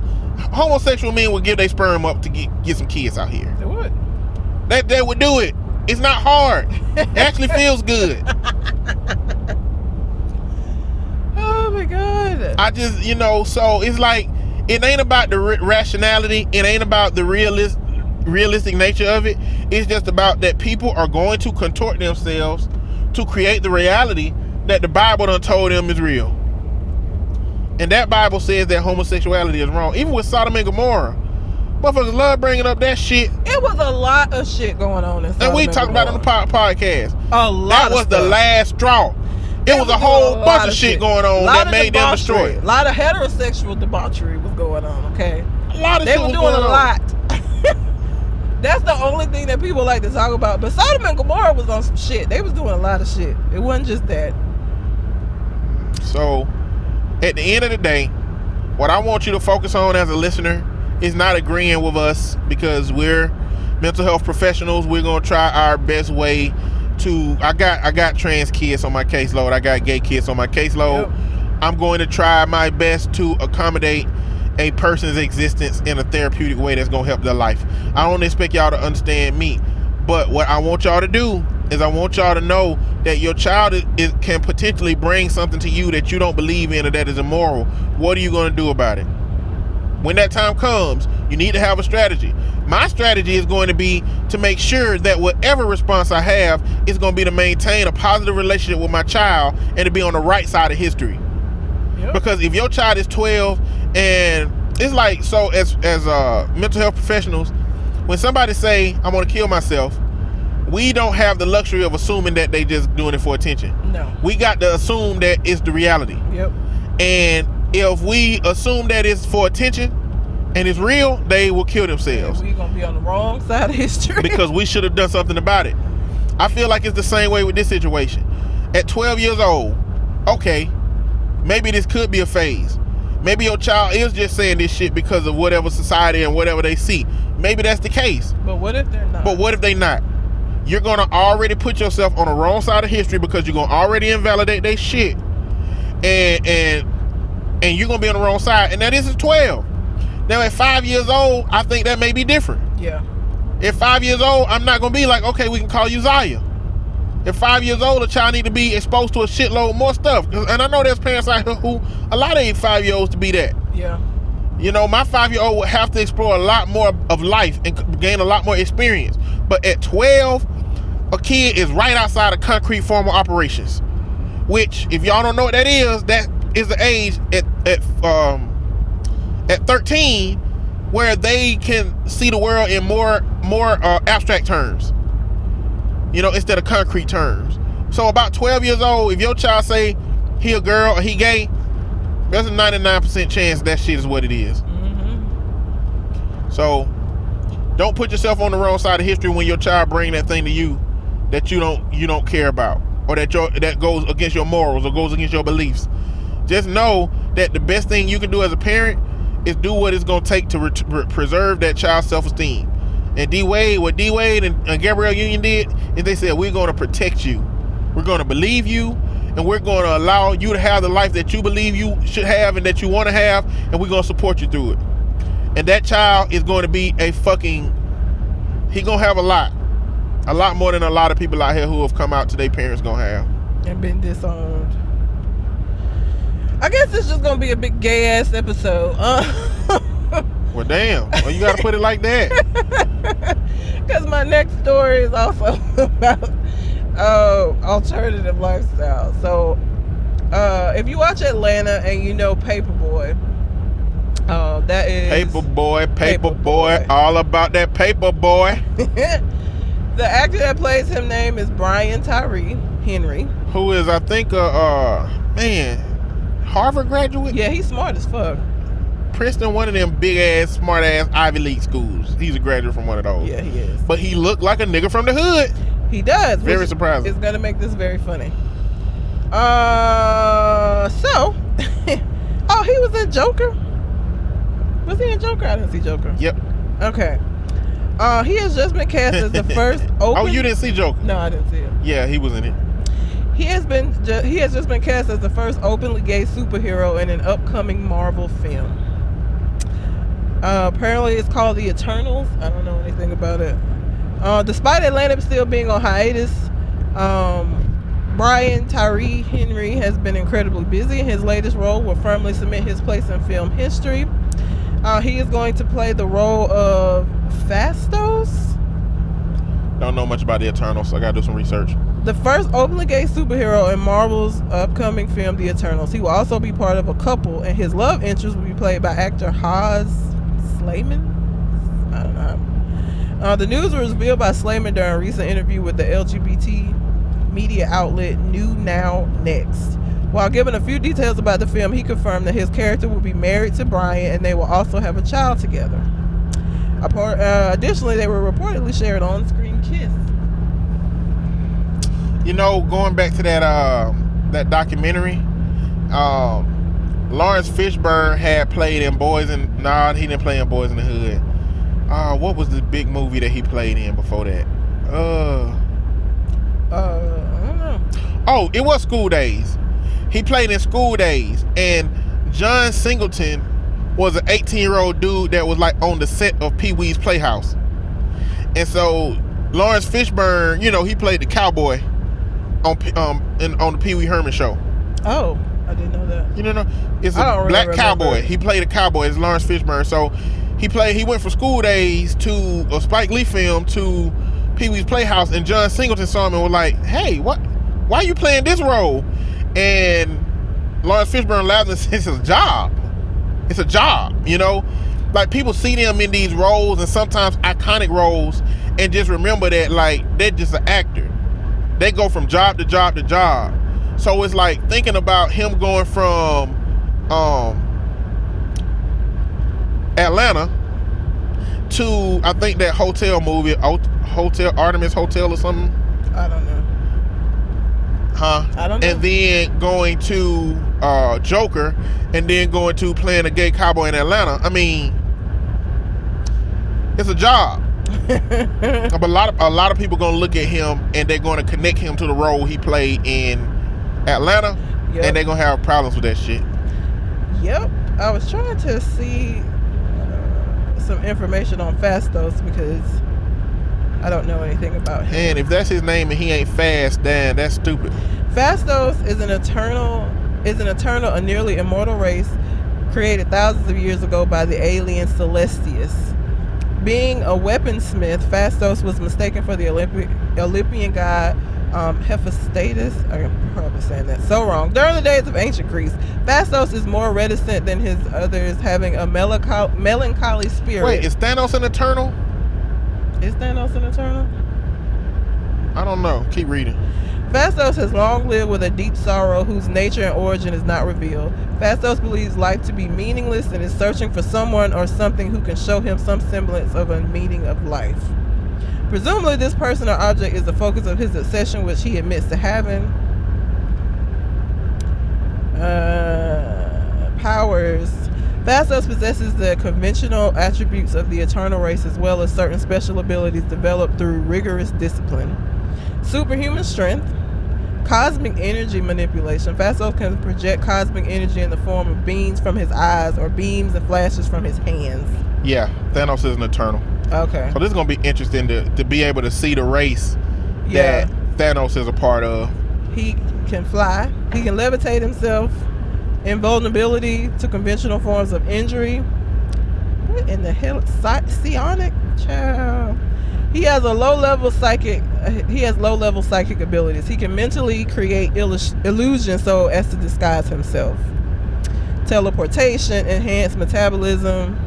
Homosexual men would give their sperm up to get some kids out here. They would. They would do it. It's not hard. It actually feels good. Oh my God. I just, so it's like, it ain't about the rationality. It ain't about the realistic nature of it. It's just about that people are going to contort themselves to create the reality that the Bible done told them is real. And that Bible says that homosexuality is wrong. Even with Sodom and Gomorrah. Motherfuckers love bringing up that shit. It was a lot of shit going on in Sodom and we talked about it on the podcast. A lot That was the last straw. It was a whole bunch of shit going on that made them destroy it. A lot of heterosexual debauchery was going on, okay? A lot of shit was doing going a on. lot. That's the only thing that people like to talk about. But Sodom and Gomorrah was on some shit. They was doing a lot of shit. It wasn't just that. So, at the end of the day, what I want you to focus on as a listener is not agreeing with us, because we're mental health professionals. We're gonna try our best way to. I got trans kids on my caseload. I got gay kids on my caseload. Yep. I'm going to try my best to accommodate a person's existence in a therapeutic way that's gonna help their life. I don't expect y'all to understand me, but what I want y'all to do is I want y'all to know that your child can potentially bring something to you that you don't believe in or that is immoral. What are you going to do about it? When that time comes, you need to have a strategy. My strategy is going to be to make sure that whatever response I have is going to be to maintain a positive relationship with my child and to be on the right side of history. Yep. Because if your child is 12 and it's like, so as mental health professionals, when somebody say, I'm going to kill myself, we don't have the luxury of assuming that they just doing it for attention. No. We got to assume that it's the reality. Yep. And if we assume that it's for attention and it's real, they will kill themselves. We're going to be on the wrong side of history. Because we should have done something about it. I feel like it's the same way with this situation. At 12 years old, okay, maybe this could be a phase. Maybe your child is just saying this shit because of whatever society and whatever they see. Maybe that's the case. But what if they're not? But what if they not? You're going to already put yourself on the wrong side of history because you're going to already invalidate their shit. And you're going to be on the wrong side. And now this is 12. Now at 5 years old, I think that may be different. Yeah. At 5 years old, I'm not going to be like, okay, we can call you Zaya. At 5 years old, a child need to be exposed to a shitload more stuff. And I know there's parents out here who allow their 5-year-olds to be that. Yeah. You know, my 5-year-old would have to explore a lot more of life and gain a lot more experience. But at 12, a kid is right outside of concrete formal operations, which, if y'all don't know what that is the age at 13 where they can see the world in more abstract terms, you know, instead of concrete terms. So about 12 years old, if your child say he a girl or he gay, there's a 99% chance that shit is what it is. Mm-hmm. So don't put yourself on the wrong side of history when your child bring that thing to you that you don't care about, or that goes against your morals or goes against your beliefs. Just know that the best thing you can do as a parent is do what it's going to take to preserve that child's self-esteem. And what D Wade and Gabrielle Union did is they said, we're going to protect you, we're going to believe you, and we're going to allow you to have the life that you believe you should have and that you want to have, and we're going to support you through it. And that child is going to be he going to have a lot more than a lot of people out here who have come out to their parents going to have. And been disowned. I guess it's just going to be a big gay ass episode. Well, damn. Well, you got to put it like that. Because my next story is also about alternative lifestyle. So, if you watch Atlanta and you know Paperboy, that is Paperboy, all about that Paperboy. The actor that plays him name is Brian Tyree Henry, who is, I think, Harvard graduate. Yeah, he's smart as fuck. Princeton, one of them big ass, smart ass Ivy League schools. He's a graduate from one of those. Yeah, he is. But he looked like a nigga from the hood. He does. Very surprising. It's gonna make this very funny. So, oh, he was in Joker. Was he in Joker? I didn't see Joker. Yep. Okay. He has just been cast as the first open... Oh, you didn't see Joker? No, I didn't see it. Yeah, he was in it. He has just been cast as the first openly gay superhero in an upcoming Marvel film. Apparently it's called The Eternals. I don't know anything about it. Despite Atlanta still being on hiatus, Brian Tyree Henry has been incredibly busy. His latest role will firmly cement his place in film history. He is going to play the role of Phastos. Don't know much about the Eternals, so I gotta do some research. The first openly gay superhero in Marvel's upcoming film, The Eternals. He will also be part of a couple, and his love interest will be played by actor Haas Slayman. I don't know. The news was revealed by Slayman during a recent interview with the LGBT media outlet New Now Next. While giving a few details about the film, he confirmed that his character will be married to Brian and they will also have a child together. Additionally, they will reportedly share an on-screen kiss. You know, going back to that documentary, Lawrence Fishburne had played in he didn't play in Boys in the Hood. What was the big movie that he played in before that? I don't know. Oh, it was School Days. He played in School Days, and John Singleton was an 18-year-old dude that was like on the set of Pee-wee's Playhouse. And so Lawrence Fishburne, you know, he played the cowboy on the Pee Wee Herman show. Oh, I didn't know that. You don't know? It's I a don't black really cowboy. remember. He played a cowboy. It's Lawrence Fishburne. So he went from School Days to a Spike Lee film to Pee Wee's Playhouse, and John Singleton saw him and was like, "Hey, why are you playing this role?" And Lawrence Fishburne laughed and said, "It's a job. It's a job." You know, like people see them in these roles and sometimes iconic roles, and just remember that like they're just an actor. They go from job to job to job. So it's like thinking about him going from Atlanta to, I think, that hotel movie, Hotel Artemis Hotel or something. I don't know. I don't know. And then going to Joker, and then going to playing a gay cowboy in Atlanta. I mean, it's a job. But a lot of people gonna look at him and they're gonna connect him to the role he played in Atlanta, and they're gonna have problems with that shit. Yep. I was trying to see some information on Fastos because I don't know anything about him. And if that's his name and he ain't fast, then that's stupid. Fastos is an eternal, a nearly immortal race created thousands of years ago by the alien Celestius. Being a weaponsmith, Fastos was mistaken for the Olympian god Hephaestus. I'm probably saying that so wrong. During the days of ancient Greece, Fastos is more reticent than his others, having a melancholy spirit. Wait, is Thanos an Eternal? Is Thanos an Eternal? I don't know. Keep reading. Fastos has long lived with a deep sorrow whose nature and origin is not revealed. Fastos believes life to be meaningless and is searching for someone or something who can show him some semblance of a meaning of life. Presumably, this person or object is the focus of his obsession, which he admits to having. Powers. Fastos possesses the conventional attributes of the eternal race as well as certain special abilities developed through rigorous discipline. Superhuman strength. Cosmic energy manipulation. Fastos can project cosmic energy in the form of beams from his eyes or beams and flashes from his hands. Yeah, Thanos is an Eternal. Okay. So this is going to be interesting to be able to see the race that Thanos is a part of. He can fly. He can levitate himself. Invulnerability to conventional forms of injury. What in the hell? Psionic? Child. He has low-level psychic abilities. He can mentally create illusions so as to disguise himself. Teleportation, enhanced metabolism,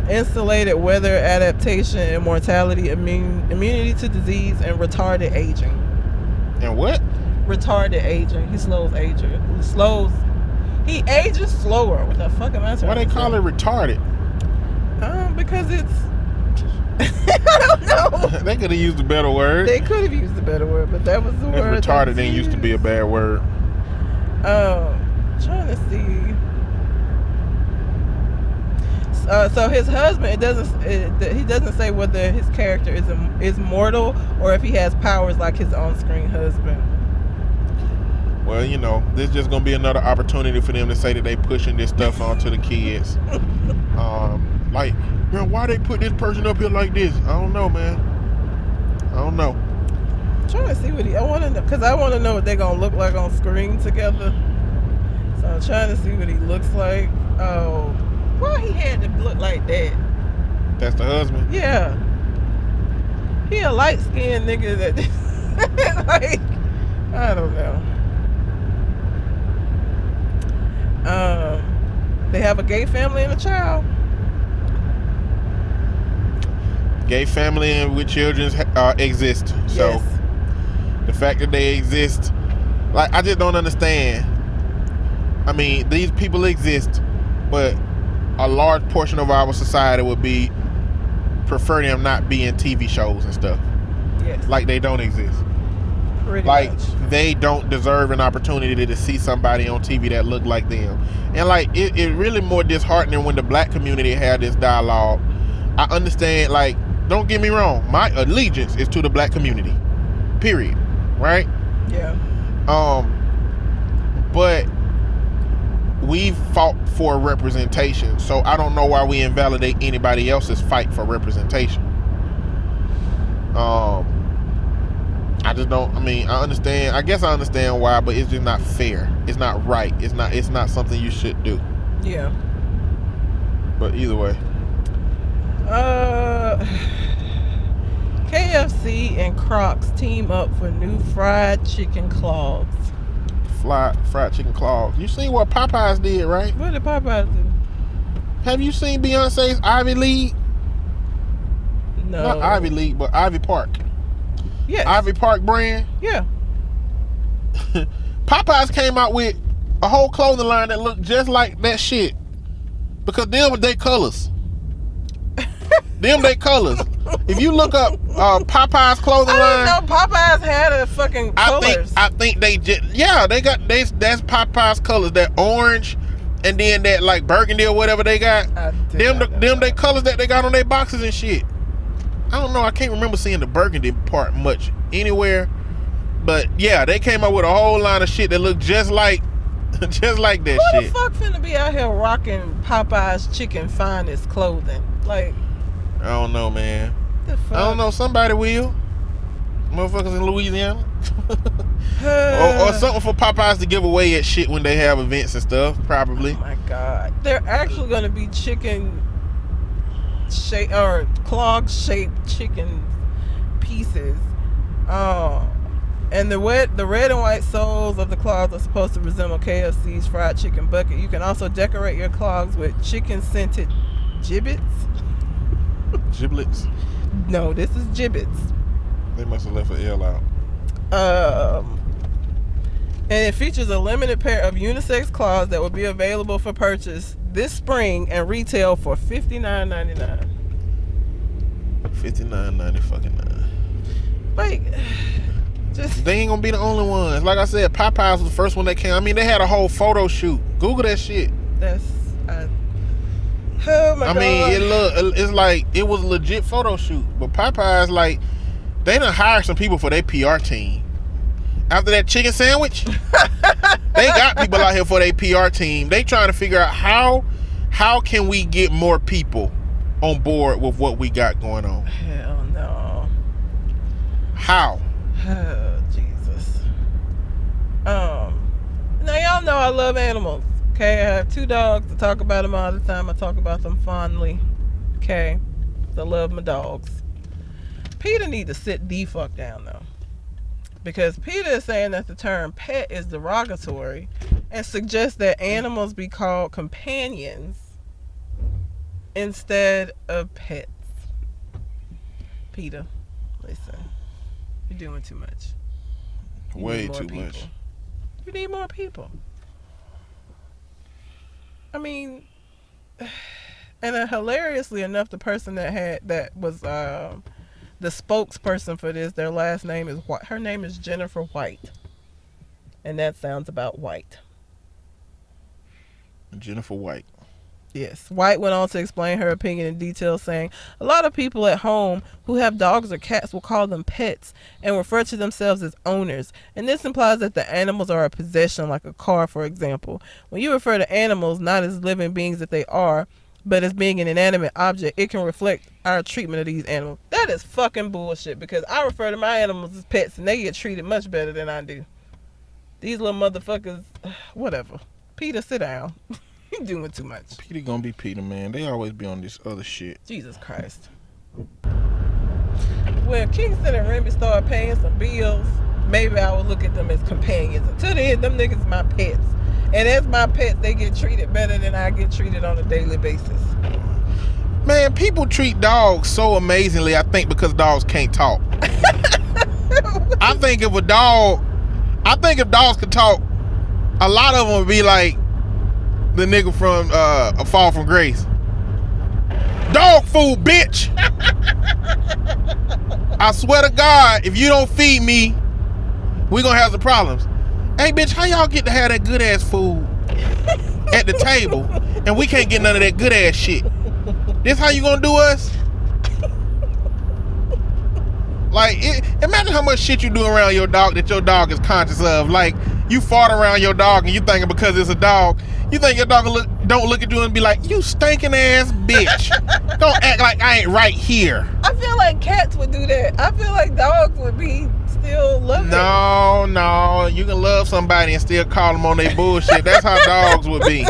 insulated weather adaptation, immortality, immunity to disease, and retarded aging. And what? Retarded aging. He slows aging. He ages slower. What the fuck am I saying? Why they call it retarded? Because it's I don't know. They could have used a better word. They could have used a better word, but that was the word. Retarded didn't used to be a bad word. Trying to see. So his husband, he doesn't say whether his character is mortal or if he has powers like his on-screen husband. Well, you know, this is just gonna be another opportunity for them to say that they pushing this stuff onto the kids. Like, girl, why they put this person up here like this? I don't know, man. I don't know. I'm trying to see I want to know, because I want to know what they're gonna look like on screen together. So I'm trying to see what he looks like. Oh, why he had to look like that? That's the husband? Yeah. He a light-skinned nigga that, like, I don't know. They have a gay family and a child. Gay family with children exist. So Yes. the fact that they exist, like, I just don't understand. I mean, these people exist, but a large portion of our society would prefer them not be in TV shows and stuff. Yes. Like they don't exist. Pretty Like much. they don't deserve an opportunity to see somebody on TV that look like them. And like it really more disheartening when the black community had this dialogue. I understand, like, don't get me wrong, my allegiance is to the black community. Period. Right? Yeah. But we've fought for representation. So I don't know why we invalidate anybody else's fight for representation. I just don't. I mean, I understand. I guess I understand why, but it's just not fair. It's not right. It's not something you should do. Yeah. But either way. KFC and Crocs team up for new fried chicken claws. Fried chicken claws. You seen what Popeyes did, right? What did Popeyes do? Have you seen Beyonce's Ivy League? No. Not Ivy League, but Ivy Park. Yes. Ivy Park brand. Yeah. Popeyes came out with a whole clothing line that looked just like that shit. Because them were their colors. Them they colors. If you look up Popeyes clothing line, I didn't know Popeyes had a fucking colors. I think they just that's Popeyes colors, that orange and then that like burgundy or whatever they got. Them they colors that they got on their boxes and shit. I don't know, I can't remember seeing the burgundy part much anywhere. But yeah, they came up with a whole line of shit that looked just like that shit. Who the fuck finna be out here rocking Popeyes chicken finest clothing? Like, I don't know, man. the fuck? I don't know. Somebody will. Motherfuckers in Louisiana. or something for Popeyes to give away at shit when they have events and stuff, probably. Oh my God. They're actually going to be chicken shape or clog shaped chicken pieces. And the red and white soles of the clogs are supposed to resemble KFC's fried chicken bucket. You can also decorate your clogs with chicken scented giblets. Giblets? No, this is giblets. They must have left an L out. And it features a limited pair of unisex clogs that will be available for purchase this spring and retail for $59.99. $59.99. Like, just they ain't gonna be the only ones. Like I said, Popeyes was the first one that came. I mean, they had a whole photo shoot. Google that shit. Oh my God. I mean, it's like it was a legit photo shoot. But Popeyes, like, they done hired some people for their PR team. After that chicken sandwich, they got people out here for their PR team. They trying to figure out how can we get more people on board with what we got going on. Hell no. How? Oh, Jesus. Now y'all know I love animals. Okay, I have 2 dogs. I talk about them all the time. I talk about them fondly. Okay, I love my dogs. Peter need to sit the fuck down though, because Peter is saying that the term pet is derogatory and suggests that animals be called companions instead of pets. Peter, listen, you're doing too much. Way too much. You need more people. I mean, and hilariously enough, the person that was the spokesperson for this, their last name is White. Her name is Jennifer White, and that sounds about white. Jennifer White. Yes. White went on to explain her opinion in detail, saying, a lot of people at home who have dogs or cats will call them pets and refer to themselves as owners. And this implies that the animals are a possession, like a car, for example. When you refer to animals not as living beings that they are, but as being an inanimate object, it can reflect our treatment of these animals. That is fucking bullshit, because I refer to my animals as pets and they get treated much better than I do. These little motherfuckers, whatever. Peter, sit down. You doing too much. Peter gonna be Peter, man. They always be on this other shit. Jesus Christ. When Kingston and Remy start paying some bills, maybe I will look at them as companions. Until then, them niggas my pets. And as my pets, they get treated better than I get treated on a daily basis. Man, people treat dogs so amazingly, I think, because dogs can't talk. I think if dogs could talk, a lot of them would be like the nigga from A Fall from Grace. Dog food, bitch. I swear to God, if you don't feed me, we gonna have some problems. Hey, bitch, how y'all get to have that good ass food at the table and we can't get none of that good ass shit? This how you gonna do us? Like, imagine how much shit you do around your dog that your dog is conscious of. Like, you fart around your dog and you thinking because it's a dog, you think your dog will look don't look at you and be like, you stinking ass bitch. Don't act like I ain't right here. I feel like cats would do that. I feel like dogs would be still loving. No, you can love somebody and still call them on their bullshit. That's how dogs would be.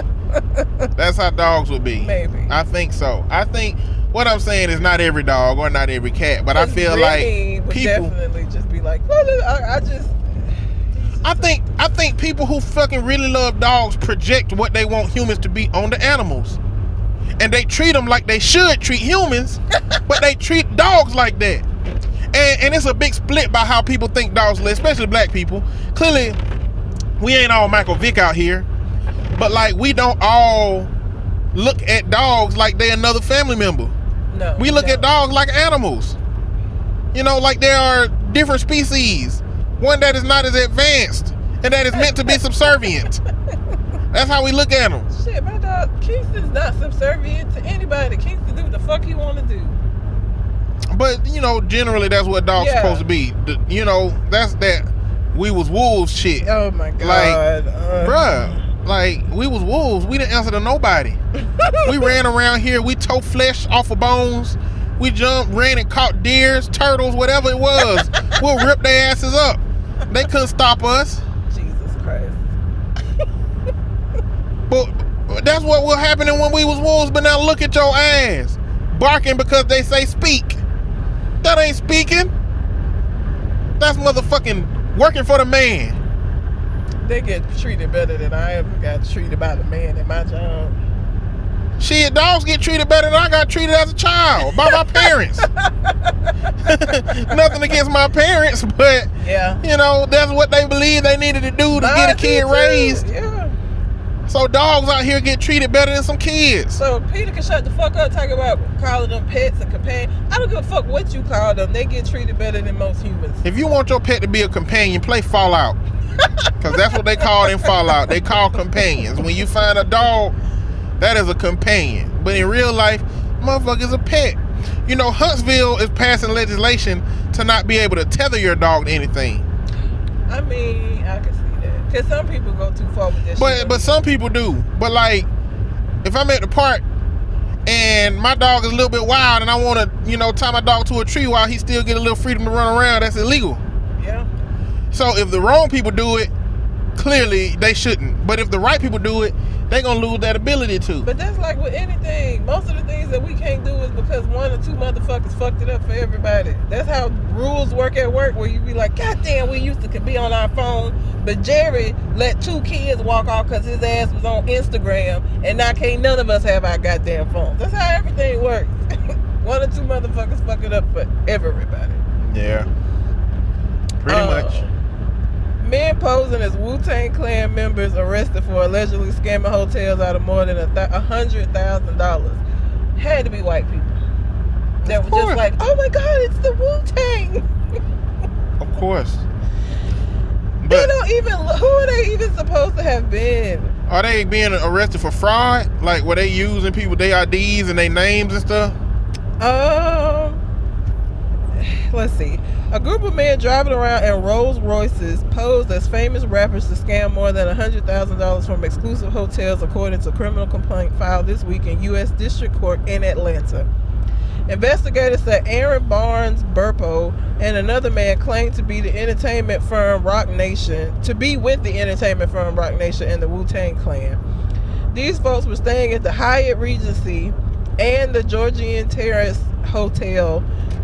That's how dogs would be. Maybe. I think so. I think what I'm saying is not every dog or not every cat, but I feel Remy like would people definitely just be like, well, I think people who fucking really love dogs project what they want humans to be on the animals. And they treat them like they should treat humans, but they treat dogs like that. And it's a big split by how people think dogs live, especially black people. Clearly, we ain't all Michael Vick out here, but like we don't all look at dogs like they're another family member. no. We look at dogs like animals. You know, like there are different species. One that is not as advanced and that is meant to be subservient. That's how we look at them. Shit, my dog Kingston's not subservient to anybody. Kingston do what the fuck he want to do. But you know, generally that's what dogs Yeah. supposed to be. You know, that's that we was wolves shit. Oh my god, Bruh, like we was wolves. We didn't answer to nobody. We ran around here. We tore flesh off of bones. We jumped, ran and caught deers, turtles, whatever it was. We'll rip their asses up. They couldn't stop us. Jesus Christ. But that's what was happening when we was wolves. But now look at your ass, barking because they say speak. That ain't speaking. That's motherfucking working for the man. They get treated better than I ever got treated by the man at my job. Shit, dogs get treated better than I got treated as a child by my parents. Nothing against my parents, but Yeah. you know, that's what they believe they needed to do to Mine get a do kid too. raised. Yeah. So dogs out here get treated better than some kids. So Peter can shut the fuck up talking about calling them pets and companions. I don't give a fuck what you call them. They get treated better than most humans. If you want your pet to be a companion, play Fallout. Because that's what they call in Fallout. They call companions. When you find a dog, that is a companion. But in real life, motherfucker's a pet. You know, Huntsville is passing legislation to not be able to tether your dog to anything. I mean, I can see that. Because some people go too far with this shit. But some people do. But like, if I'm at the park and my dog is a little bit wild and I want to, you know, tie my dog to a tree while he still get a little freedom to run around, that's illegal. Yeah. So if the wrong people do it, clearly they shouldn't. But if the right people do it, they gonna lose that ability to. But that's like with anything. Most of the things that we can't do is because one or two motherfuckers fucked it up for everybody. That's how rules work at work, where you be like, God damn, we used to be on our phone, but Jerry let 2 kids walk off because his ass was on Instagram, and now can't none of us have our goddamn phones. That's how everything works. One or two motherfuckers fuck it up for everybody. Yeah. Pretty much. Men posing as Wu-Tang Clan members arrested for allegedly scamming hotels out of more than $100,000. Had to be white people. That were just like, oh my God, it's the Wu-Tang. Of course. They But don't even, who are they even supposed to have been? are they being arrested for fraud? Like, were they using people, their IDs and their names and stuff? Let's see. A group of men driving around in Rolls Royces posed as famous rappers to scam more than $100,000 from exclusive hotels, according to a criminal complaint filed this week in U.S. District Court in Atlanta. Investigators said Aaron Barnes Burpo and another man claimed to be the entertainment firm Rock Nation, and the Wu-Tang Clan. These folks were staying at the Hyatt Regency and the Georgian Terrace Hotel,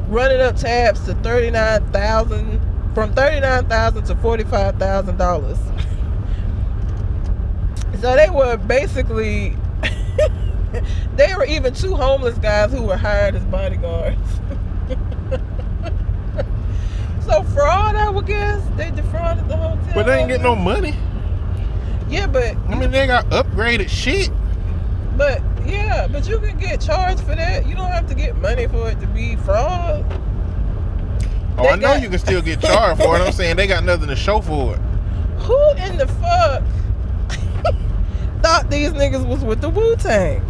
running up tabs to $39,000 to $45,000. So they were basically they were even 2 homeless guys who were hired as bodyguards. So fraud, I would guess. They defrauded the hotel. But they ain't get no money. Yeah, but I mean, they got upgraded shit. But yeah, but you can get charged for that. You don't have to get money for it to be fraud. Oh, I know you can still get charged for it. I'm saying they got nothing to show for it. Who in the fuck thought these niggas was with the Wu-Tang?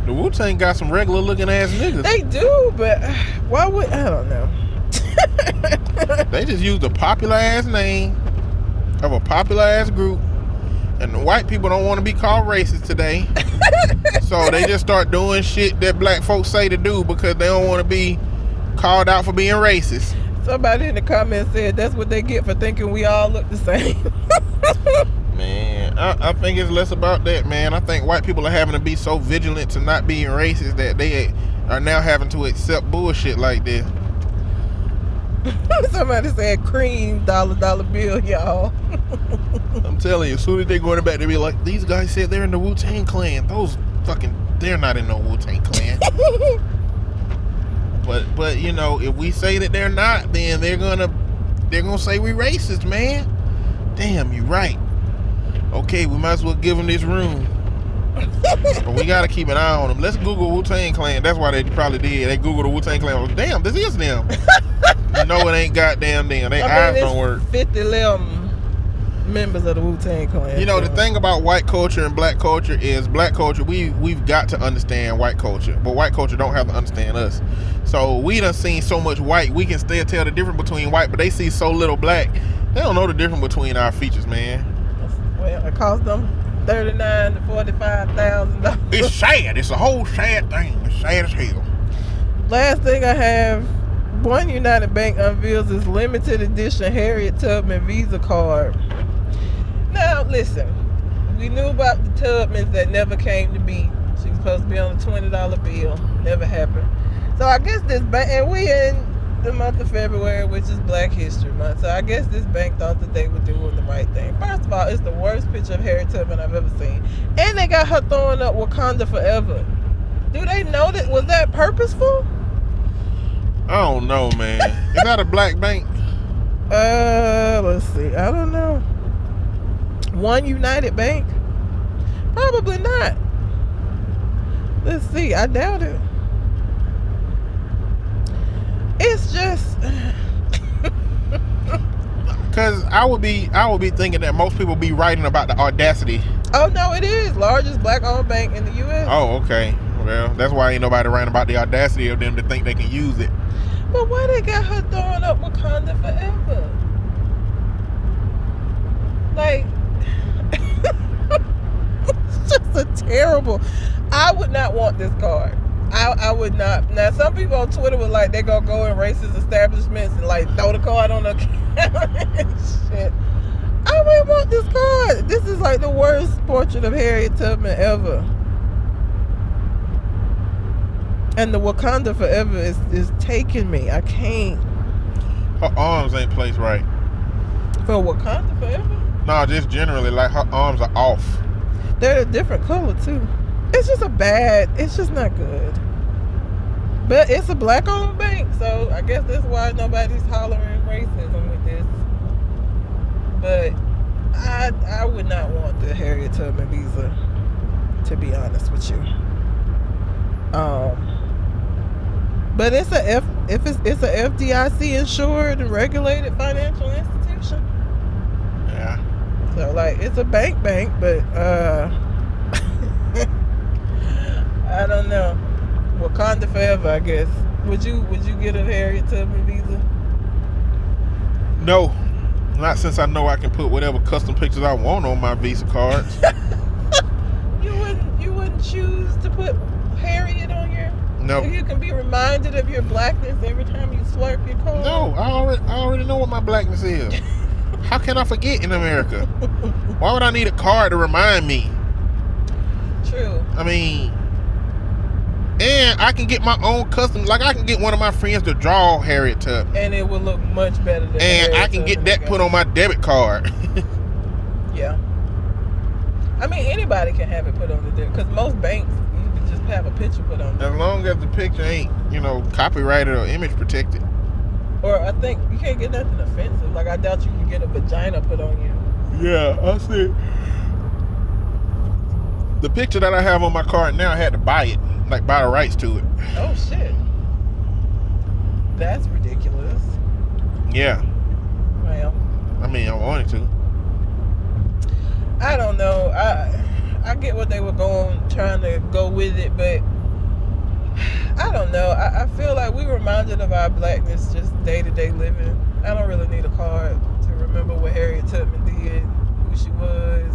The Wu-Tang got some regular looking ass niggas. They do, but why would, I don't know. They just used a popular ass name of a popular ass group And white people don't want to be called racist today. So they just start doing shit that black folks say to do because they don't want to be called out for being racist. Somebody in the comments said that's what they get for thinking we all look the same. Man, I think it's less about that, man. I think white people are having to be so vigilant to not being racist that they are now having to accept bullshit like this. Somebody said cream dollar bill, y'all. I'm telling you, as soon as they go in the back, they be like, these guys said they're in the Wu-Tang Clan. They're not in no Wu-Tang Clan. But you know, if we say that they're not, then they're gonna say we racist, man. Damn, you right. Okay, we might as well give them this room. But we gotta keep an eye on them. Let's Google Wu-Tang Clan. That's why they probably did. They Googled the Wu-Tang Clan. Like, damn, this is them. No, it ain't goddamn them. They eyes don't work. 50 members of the Wu-Tang Clan. You know, the thing about white culture and black culture is black culture, we've got to understand white culture. But white culture don't have to understand us. So we done seen so much white, we can still tell the difference between white, but they see so little black, they don't know the difference between our features, man. Well, it cost them $39,000 to $45,000. It's sad. It's a whole sad thing. It's sad as hell. Last thing I have, One United Bank unveils its limited edition Harriet Tubman Visa card. Now, listen, we knew about the Tubmans that never came to be. She was supposed to be on a $20 bill. Never happened. So I guess this bank, and we in the month of February, which is Black History Month. So I guess this bank thought that they were doing the right thing. First of all, it's the worst picture of Harriet Tubman I've ever seen. And they got her throwing up Wakanda Forever. Do they know that? Was that purposeful? I don't know, man. Is that a black bank? Let's see. I don't know. One United Bank? Probably not. Let's see. I doubt it. It's just because I would be thinking that most people be writing about the audacity. Oh no, it is largest black-owned bank in the U.S. Oh, okay. Well, that's why ain't nobody writing about the audacity of them to think they can use it. But why they got her throwing up Wakanda Forever? Like, it's just a terrible. I would not want this card. I would not. Now, some people on Twitter were like, they gonna go in racist establishments and like throw the card on the counter and shit. I wouldn't want this card. This is like the worst portrait of Harriet Tubman ever. And the Wakanda Forever is taking me. I can't. Her arms ain't placed right. For Wakanda Forever? No, just generally, like her arms are off. They're a different color too. It's just it's just not good. But it's a black-owned bank, so I guess that's why nobody's hollering racism with this. But I would not want the Harriet Tubman Visa, to be honest with you. But it's a FDIC insured and regulated financial institution. Yeah. So like it's a bank, but I don't know. Wakanda Forever, I guess. Would you get a Harriet Tubman Visa? No, not since I know I can put whatever custom pictures I want on my Visa cards. You wouldn't choose to put Harriet on your. No. So you can be reminded of your blackness every time you slurp your card. No, I already know what my blackness is. How can I forget in America? Why would I need a card to remind me? True. I mean, and I can get my own custom. Like I can get one of my friends to draw Harriet Tubman, and it will look much better than. And I can get that put on my debit card. Yeah. I mean, anybody can have it put on the debit because most banks you can just have a picture put on there. As long as the picture ain't, copyrighted or image protected. Or I think you can't get nothing offensive. Like I doubt you can get a vagina put on you. Yeah, I see. The picture that I have on my card now, I had to buy it, like buy the rights to it. Oh shit. That's ridiculous. Yeah. Well. I mean, I wanted to. I don't know. I get what they were trying to go with it, but I don't know. I feel like we reminded of our blackness just day-to-day living. I don't really need a card to remember what Harriet Tubman did, who she was.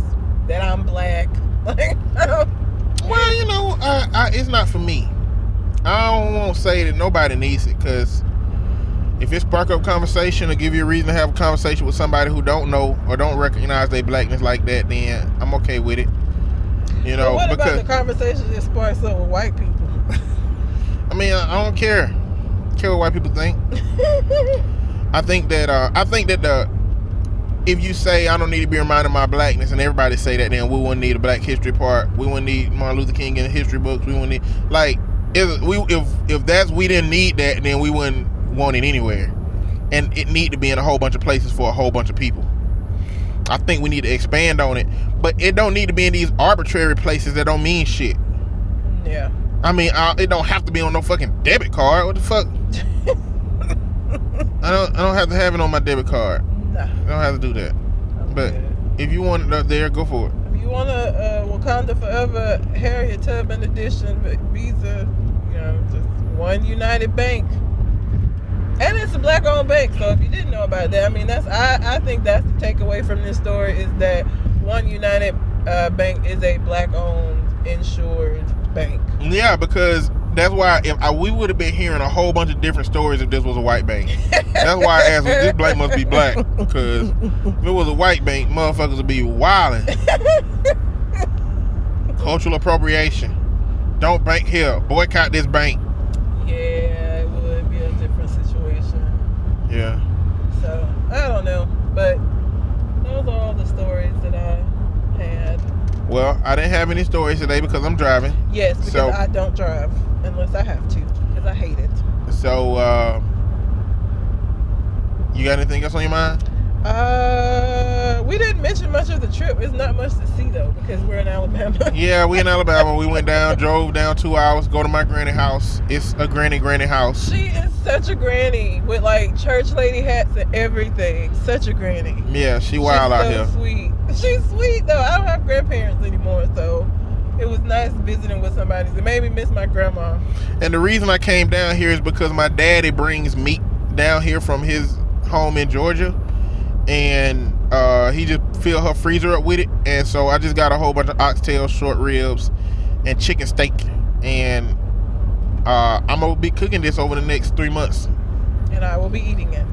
I'm black. Like, I don't. Well, you know, it's not for me. I don't want to say that nobody needs it, because if it spark up conversation or give you a reason to have a conversation with somebody who don't know or don't recognize their blackness like that, then I'm okay with it. You know, But what because about the conversation that sparks up with white people? I mean, I don't care what white people think. I think that if you say I don't need to be reminded of my blackness, and everybody say that, then we wouldn't need a Black History part. We wouldn't need Martin Luther King in the history books. We wouldn't need, like, if we didn't need that, then we wouldn't want it anywhere. And it need to be in a whole bunch of places for a whole bunch of people. I think we need to expand on it, but it don't need to be in these arbitrary places that don't mean shit. Yeah. I mean, it don't have to be on no fucking debit card. What the fuck? I don't have to have it on my debit card. Nah. I don't have to do that. But good. if you want it up there, go for it. If you want a Wakanda Forever Harriet Tubman edition Visa, you know, just one United Bank. And it's a black-owned bank, so if you didn't know about that, I mean, I think that's the takeaway from this story, is that one United Bank is a black-owned, insured bank. Yeah, because that's why we would have been hearing a whole bunch of different stories if this was a white bank. That's why I asked, this bank must be black, because if it was a white bank, motherfuckers would be wilding. Cultural appropriation. Don't bank here. Boycott this bank. Yeah, it would be a different situation. Yeah. So, I don't know, but those are all the stories that I had. Well, I didn't have any stories today because I'm driving. Yes, because I don't drive unless I have to, because I hate it. So, you got anything else on your mind? We didn't mention much of the trip. It's not much to see, though, because we're in Alabama. Yeah, we in Alabama. We went down, drove down 2 hours, go to my granny house. It's a granny house. She is such a granny with, like, church lady hats and everything. Such a granny. Yeah, she wild out here. She's so sweet. She's sweet, though. I don't have grandparents anymore, so it was nice visiting with somebody. It made me miss my grandma. And the reason I came down here is because my daddy brings meat down here from his home in Georgia, and he just filled her freezer up with it, and so I just got a whole bunch of oxtail, short ribs, and chicken steak, and I'm gonna be cooking this over the next 3 months. And I will be eating it.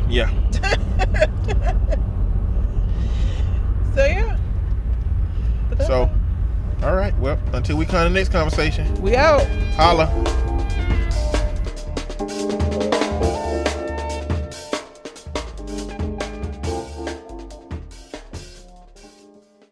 Yeah. So yeah. So, all right. Well, until we come to the next conversation. We out. Holla.